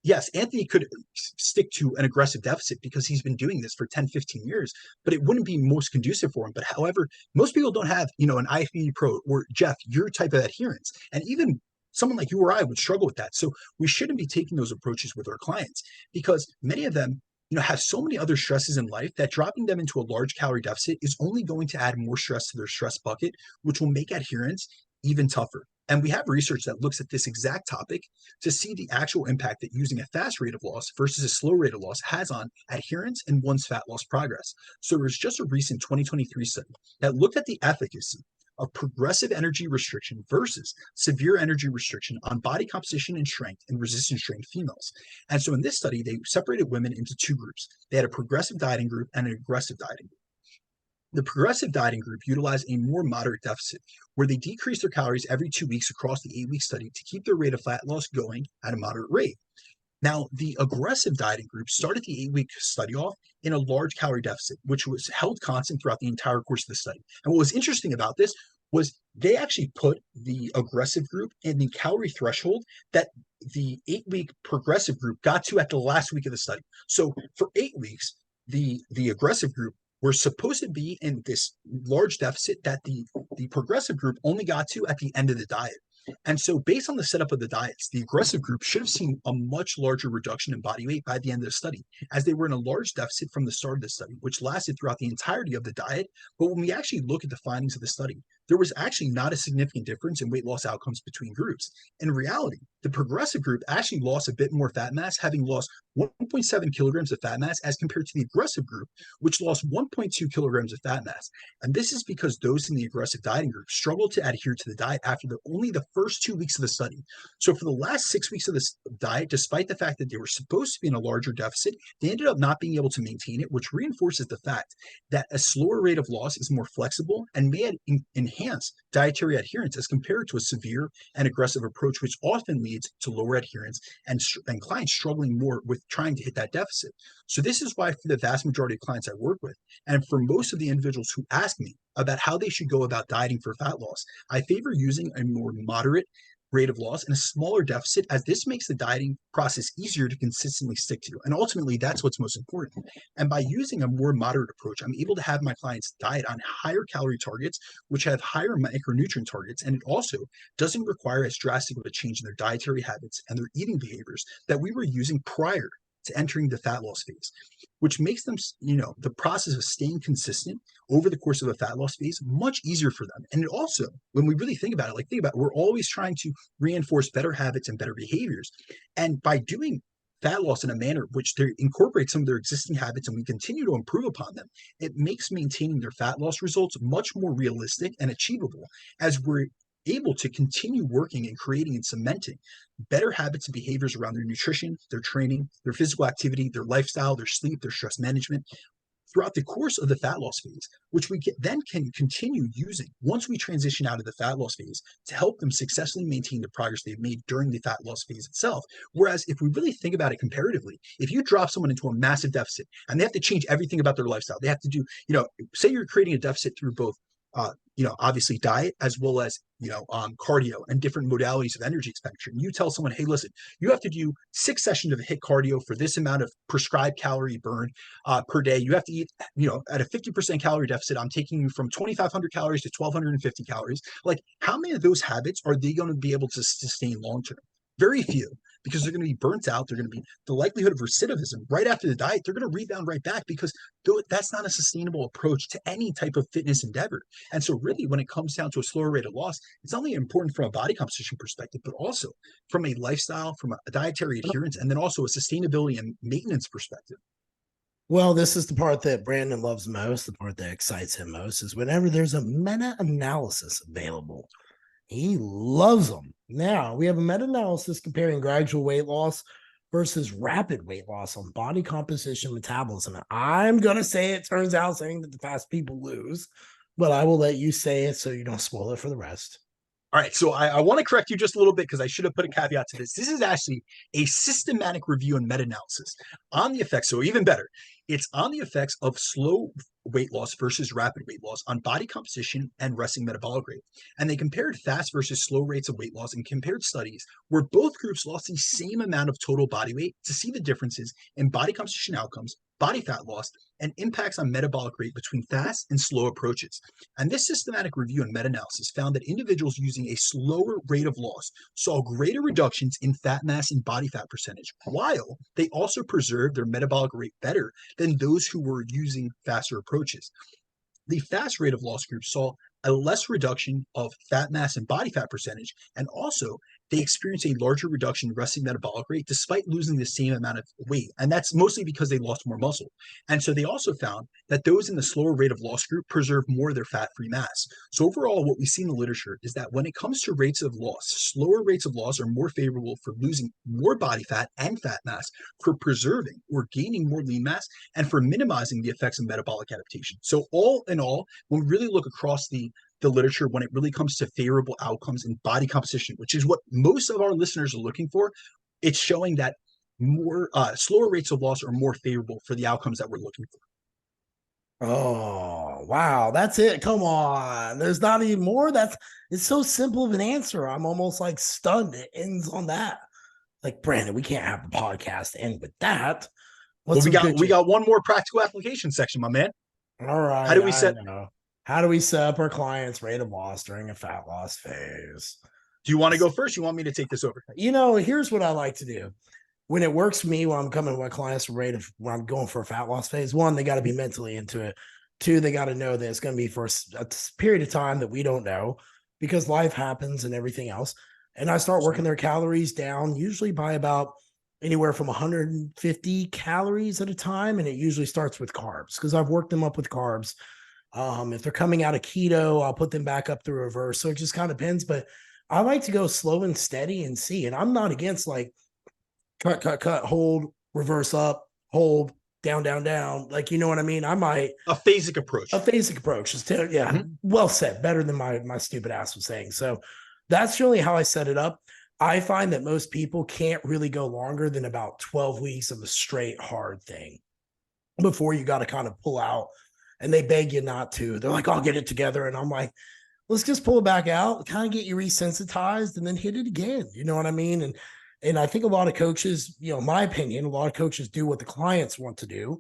S2: yes, Anthony could stick to an aggressive deficit because he's been doing this for 10, 15 years, but it wouldn't be most conducive for him. But however, most people don't have, an IFBB pro or Jeff, your type of adherence. And even someone like you or I would struggle with that. So we shouldn't be taking those approaches with our clients because many of them, have so many other stresses in life that dropping them into a large calorie deficit is only going to add more stress to their stress bucket, which will make adherence even tougher. And we have research that looks at this exact topic to see the actual impact that using a fast rate of loss versus a slow rate of loss has on adherence and one's fat loss progress. So there was just a recent 2023 study that looked at the efficacy of progressive energy restriction versus severe energy restriction on body composition and strength in resistance trained females. And so in this study, they separated women into two groups. They had a progressive dieting group and an aggressive dieting group. The progressive dieting group utilized a more moderate deficit, where they decreased their calories every 2 weeks across the 8-week study to keep their rate of fat loss going at a moderate rate. Now, the aggressive dieting group started the 8-week study off in a large calorie deficit, which was held constant throughout the entire course of the study. And what was interesting about this was they actually put the aggressive group in the calorie threshold that the 8-week progressive group got to at the last week of the study. So for 8 weeks, the aggressive group were supposed to be in this large deficit that the progressive group only got to at the end of the diet. And so based on the setup of the diets, the aggressive group should have seen a much larger reduction in body weight by the end of the study, as they were in a large deficit from the start of the study, which lasted throughout the entirety of the diet. But when we actually look at the findings of the study, there was actually not a significant difference in weight loss outcomes between groups. In reality, the progressive group actually lost a bit more fat mass, having lost 1.7 kilograms of fat mass as compared to the aggressive group, which lost 1.2 kilograms of fat mass. And this is because those in the aggressive dieting group struggled to adhere to the diet after only the first 2 weeks of the study. So for the last 6 weeks of this diet, despite the fact that they were supposed to be in a larger deficit, they ended up not being able to maintain it, which reinforces the fact that a slower rate of loss is more flexible and may enhance dietary adherence as compared to a severe and aggressive approach, which often leads to lower adherence and clients struggling more with trying to hit that deficit. So this is why for the vast majority of clients I work with, and for most of the individuals who ask me about how they should go about dieting for fat loss, I favor using a more moderate rate of loss and a smaller deficit, as this makes the dieting process easier to consistently stick to. And ultimately, that's what's most important. And by using a more moderate approach, I'm able to have my clients diet on higher calorie targets, which have higher micronutrient targets. And it also doesn't require as drastic of a change in their dietary habits and their eating behaviors that we were using prior to entering the fat loss phase, which makes them, the process of staying consistent over the course of a fat loss phase much easier for them. And it also, when we really think about it, we're always trying to reinforce better habits and better behaviors. And by doing fat loss in a manner which they incorporate some of their existing habits and we continue to improve upon them, it makes maintaining their fat loss results much more realistic and achievable, as we're able to continue working and creating and cementing better habits and behaviors around their nutrition, their training, their physical activity, their lifestyle, their sleep, their stress management throughout the course of the fat loss phase, which we then can continue using once we transition out of the fat loss phase to help them successfully maintain the progress they've made during the fat loss phase itself. Whereas if we really think about it comparatively, if you drop someone into a massive deficit and they have to change everything about their lifestyle, they have to do, say you're creating a deficit through both obviously diet as well as, cardio and different modalities of energy expenditure. And you tell someone, hey, listen, you have to do 6 sessions of HIIT cardio for this amount of prescribed calorie burn per day. You have to eat, at a 50% calorie deficit. I'm taking you from 2,500 calories to 1,250 calories. Like, how many of those habits are they going to be able to sustain long term? Very few, because they're going to be burnt out. They're going to be the likelihood of recidivism right after the diet. They're going to rebound right back, because that's not a sustainable approach to any type of fitness endeavor. And so really, when it comes down to a slower rate of loss, it's only important from a body composition perspective, but also from a lifestyle, from a dietary adherence, and then also a sustainability and maintenance perspective.
S1: Well, this is the part that Brandon loves most, the part that excites him most, is whenever there's a meta-analysis available. He loves them. Now, we have a meta-analysis comparing gradual weight loss versus rapid weight loss on body composition metabolism. And I'm going to say it turns out saying that the fast people lose, but I will let you say it so you don't spoil it for the rest.
S2: All right, so I want to correct you just a little bit, because I should have put a caveat to this. This is actually a systematic review and meta-analysis on the effects. So even better, it's on the effects of slow weight loss versus rapid weight loss on body composition and resting metabolic rate. And they compared fast versus slow rates of weight loss and compared studies where both groups lost the same amount of total body weight to see the differences in body composition outcomes, body fat loss, and impacts on metabolic rate between fast and slow approaches. And this systematic review and meta-analysis found that individuals using a slower rate of loss saw greater reductions in fat mass and body fat percentage, while they also preserved their metabolic rate better than those who were using faster approaches. The fast rate of loss group saw a less reduction of fat mass and body fat percentage, and also they experienced a larger reduction in resting metabolic rate despite losing the same amount of weight. And that's mostly because they lost more muscle. And so they also found that those in the slower rate of loss group preserved more of their fat-free mass. So overall, what we see in the literature is that when it comes to rates of loss, slower rates of loss are more favorable for losing more body fat and fat mass, for preserving or gaining more lean mass, and for minimizing the effects of metabolic adaptation. So all in all, when we really look across the literature, when it really comes to favorable outcomes in body composition, which is what most of our listeners are looking for, it's showing that more slower rates of loss are more favorable for the outcomes that we're looking for.
S1: Oh, wow. That's it. Come on. There's not even more. It's so simple of an answer. I'm almost like stunned. It ends on that. Like, Brandon, we can't have the podcast end with that.
S2: Well, we got one more practical application section, my man.
S1: All right.
S2: How do we set
S1: up our clients' rate of loss during a fat loss phase?
S2: Do you want to go first? You want me to take this over?
S1: Here's what I like to do. When it works for me, when I'm coming to my clients when I'm going for a fat loss phase, one, they got to be mentally into it. Two, they got to know that it's going to be for a period of time that we don't know because life happens and everything else. And I start working their calories down usually by about anywhere from 150 calories at a time. And it usually starts with carbs because I've worked them up with carbs. If they're coming out of keto, I'll put them back up the reverse. So it just kind of depends. But I like to go slow and steady and see. And I'm not against like cut, hold, reverse up, hold, down, down, down. Like, you know what I mean? I might
S2: a phasic approach.
S1: A phasic approach is yeah, well said. Better than my stupid ass was saying. So that's really how I set it up. I find that most people can't really go longer than about 12 weeks of a straight hard thing before you got to kind of pull out. And they beg you not to. They're like, I'll get it together. And I'm like, let's just pull it back out, kind of get you resensitized and then hit it again. You know what I mean? And I think a lot of coaches, you know, my opinion, a lot of coaches do what the clients want to do.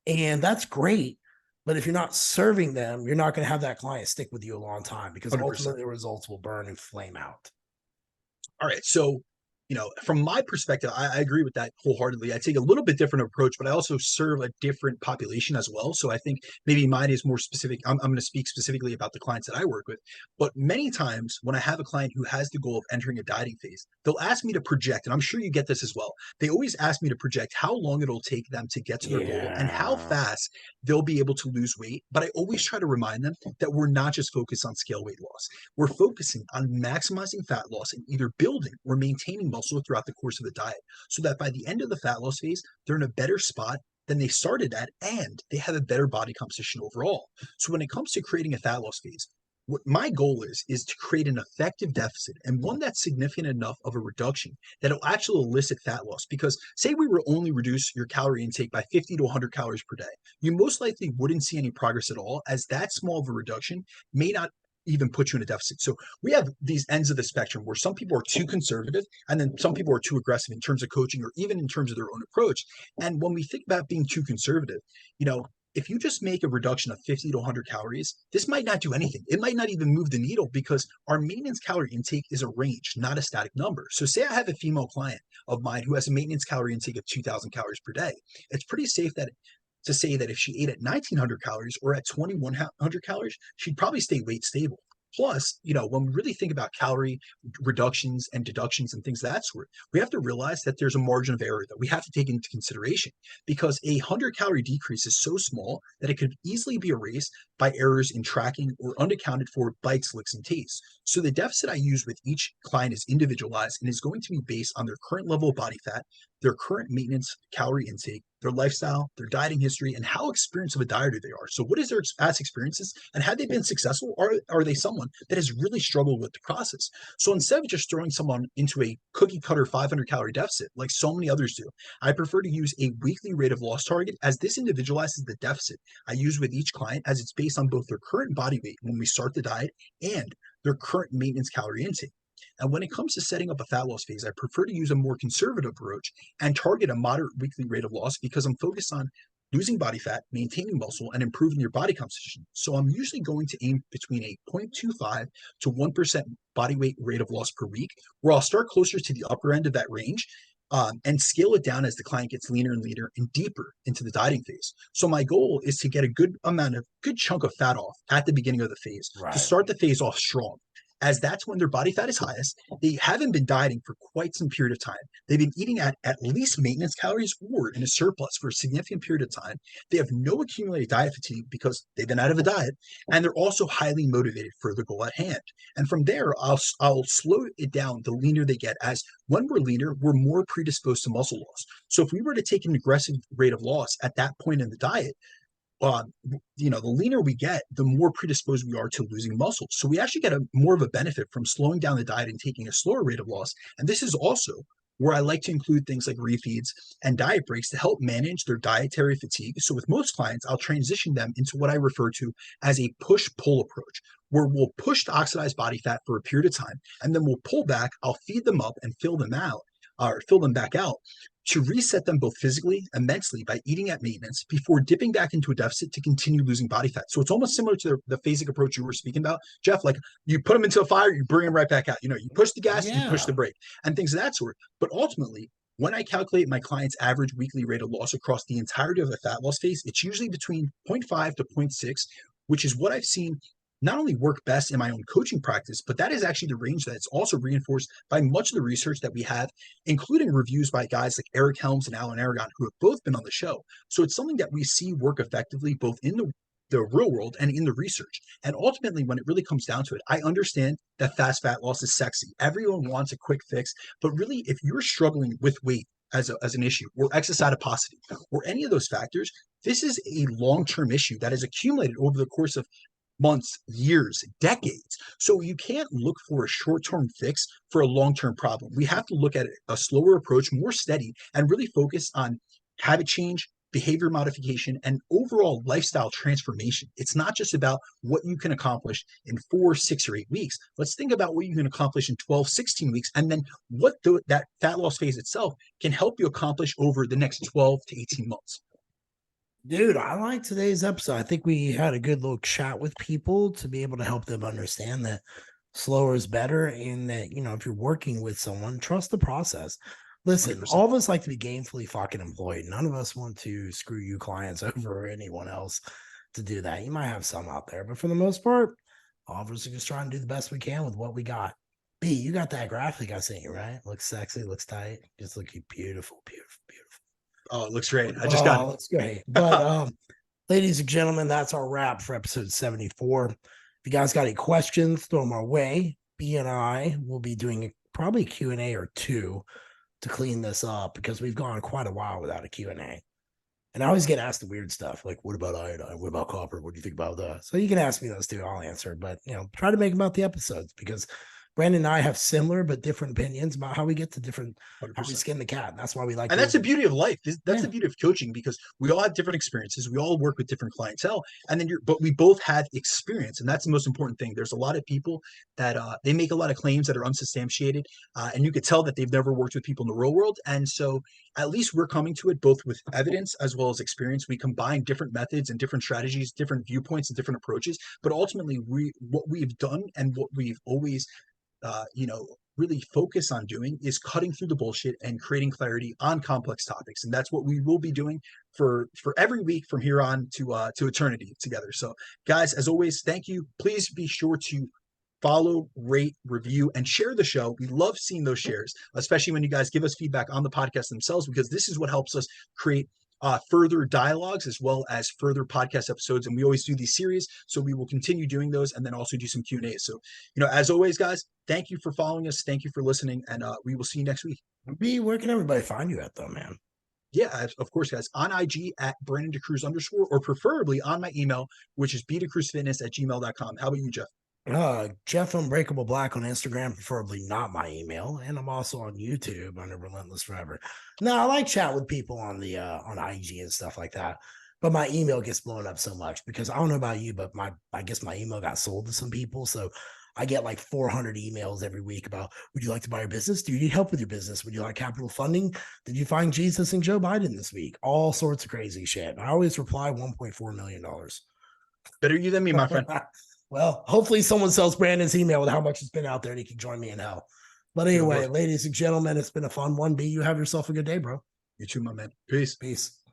S1: And that's great. But if you're not serving them, you're not going to have that client stick with you a long time because
S2: 100%.
S1: ultimately the results will burn and flame out.
S2: All right. So, you know, from my perspective, I agree with that wholeheartedly. I take a little bit different approach, but I also serve a different population as well. So I think maybe mine is more specific. I'm going to speak specifically about the clients that I work with. But many times when I have a client who has the goal of entering a dieting phase, they'll ask me to project, and I'm sure you get this as well. They always ask me to project how long it'll take them to get to their goal and how fast they'll be able to lose weight. But I always try to remind them that we're not just focused on scale weight loss. We're focusing on maximizing fat loss and either building or maintaining muscle throughout the course of the diet so that by the end of the fat loss phase, they're in a better spot than they started at and they have a better body composition overall. So when it comes to creating a fat loss phase, what my goal is to create an effective deficit and one that's significant enough of a reduction that will actually elicit fat loss. Because say we were only reduce your calorie intake by 50 to 100 calories per day, you most likely wouldn't see any progress at all, as that small of a reduction may not even put you in a deficit. So we have these ends of the spectrum where some people are too conservative and then some people are too aggressive in terms of coaching or even in terms of their own approach. And when we think about being too conservative, you know, if you just make a reduction of 50 to 100 calories, this might not do anything. It might not even move the needle because our maintenance calorie intake is a range, not a static number. So say I have a female client of mine who has a maintenance calorie intake of 2,000 calories per day. It's pretty safe to say that if she ate at 1,900 calories or at 2,100 calories, she'd probably stay weight stable. Plus, you know, when we really think about calorie reductions and deductions and things of that sort, we have to realize that there's a margin of error that we have to take into consideration because a 100-calorie decrease is so small that it could easily be erased by errors in tracking or unaccounted for bites, licks, and tastes. So the deficit I use with each client is individualized and is going to be based on their current level of body fat, their current maintenance calorie intake, their lifestyle, their dieting history, and how experienced of a dieter they are. So what is their past experiences and have they been successful or are they someone that has really struggled with the process? So instead of just throwing someone into a cookie cutter 500-calorie deficit like so many others do, I prefer to use a weekly rate of loss target as this individualizes the deficit I use with each client as it's based on both their current body weight when we start the diet and their current maintenance calorie intake. And when it comes to setting up a fat loss phase, I prefer to use a more conservative approach and target a moderate weekly rate of loss because I'm focused on losing body fat, maintaining muscle, and improving your body composition. So I'm usually going to aim between a 0.25 to 1% body weight rate of loss per week, where I'll start closer to the upper end of that range and scale it down as the client gets leaner and leaner and deeper into the dieting phase. So my goal is to get a good chunk of fat off at the beginning of the phase to start the phase off strong, as that's when their body fat is highest. They haven't been dieting for quite some period of time. They've been eating at least maintenance calories or in a surplus for a significant period of time. They have no accumulated diet fatigue because they've been out of a diet, and they're also highly motivated for the goal at hand. And from there, I'll slow it down the leaner they get, as when we're leaner, we're more predisposed to muscle loss. So if we were to take an aggressive rate of loss at that point in the diet, you know, the leaner we get, the more predisposed we are to losing muscle. So we actually get more of a benefit from slowing down the diet and taking a slower rate of loss. And this is also where I like to include things like refeeds and diet breaks to help manage their dietary fatigue. So with most clients, I'll transition them into what I refer to as a push-pull approach, where we'll push to oxidize body fat for a period of time, and then we'll pull back. I'll feed them up and fill them back out to reset them both physically and mentally by eating at maintenance before dipping back into a deficit to continue losing body fat. So it's almost similar to the phasic approach you were speaking about, Jeff. Like you put them into a fire, you bring them right back out. You know, you push the gas, you push the brake, and things of that sort. But ultimately, When I calculate my client's average weekly rate of loss across the entirety of the fat loss phase, it's usually between 0.5 to 0.6, which is what I've seen not only work best in my own coaching practice, but that is actually the range that's also reinforced by much of the research that we have, including reviews by guys like Eric Helms and Alan Aragon, who have both been on the show. So it's something that we see work effectively both in the real world and in the research. And ultimately, when it really comes down to it, I understand that fast fat loss is sexy. Everyone wants a quick fix, but really, if you're struggling with weight as an issue, or excess adiposity, or any of those factors, this is a long-term issue that has accumulated over the course of months, years, decades. So you can't look for a short-term fix for a long-term problem. We have to look at a slower approach, more steady, and really focus on habit change, behavior modification, and overall lifestyle transformation. It's not just about what you can accomplish in 4, 6, or 8 weeks. Let's think about what you can accomplish in 12, 16 weeks, and then what that fat loss phase itself can help you accomplish over the next 12 to 18 months.
S1: Dude, I like today's episode. I think we had a good little chat with people to be able to help them understand that slower is better, and that, if you're working with someone, trust the process. Listen,
S2: 100%.
S1: all of us like to be gainfully fucking employed. None of us want to screw you clients over or anyone else to do that. You might have some out there, but for the most part, all of us are just trying to do the best we can with what we got. B, you got that graphic I sent you, right? Looks sexy, looks tight, just looking beautiful, beautiful, beautiful.
S2: Oh, it looks great. I just got it.
S1: Looks great. But ladies and gentlemen, that's our wrap for episode 74. If you guys got any questions, throw them our way. B and I will be doing probably a Q&A or two to clean this up, because we've gone quite a while without a Q&A. And I always get asked the weird stuff, like, what about iodine? What about copper? What do you think about that? So you can ask me those too. I'll answer. But, try to make them about the episodes, because Brandon and I have similar but different opinions about how we get to different, how we
S2: 100%.
S1: skin the cat. And that's why we like
S2: And that's the beauty of life. That's the beauty of coaching, because we all have different experiences. We all work with different clientele, and then but we both have experience, and that's the most important thing. There's a lot of people that they make a lot of claims that are unsubstantiated, and you could tell that they've never worked with people in the real world. And so, at least we're coming to it both with evidence as well as experience. We combine different methods and different strategies, different viewpoints, and different approaches. But ultimately, what we've done and what we've always really focus on doing is cutting through the bullshit and creating clarity on complex topics. And that's what we will be doing for every week from here on to eternity together. So guys, as always, thank you. Please be sure to follow, rate, review, and share the show. We love seeing those shares, especially when you guys give us feedback on the podcast themselves, because this is what helps us create further dialogues as well as further podcast episodes. And we always do these series, so we will continue doing those, and then also do some Q&As. So, as always, guys, thank you for following us. Thank you for listening, and we will see you next week.
S1: B, where can everybody find you at, though, man?
S2: Yeah, of course, guys, on IG at @BrandonDeCruz_, or preferably on my email, which is bdecruzfitness@gmail.com. How about you, Jeff?
S1: Jeff Unbreakable Black on Instagram, preferably not my email, and I'm also on YouTube under Relentless Forever. No, I like chat with people on the on IG and stuff like that, but my email gets blown up so much, because I don't know about you, but I guess my email got sold to some people, so I get like 400 emails every week about, would you like to buy your business? Do you need help with your business? Would you like capital funding? Did you find Jesus and Joe Biden this week? All sorts of crazy shit. I always reply $1.4 million.
S2: Better you than me, my friend.
S1: Well, hopefully someone sells Brandon's email with how much it's been out there, and he can join me in hell. But anyway, ladies and gentlemen, it's been a fun one. B, you have yourself a good day, bro.
S2: You too, my man. Peace.
S1: Peace.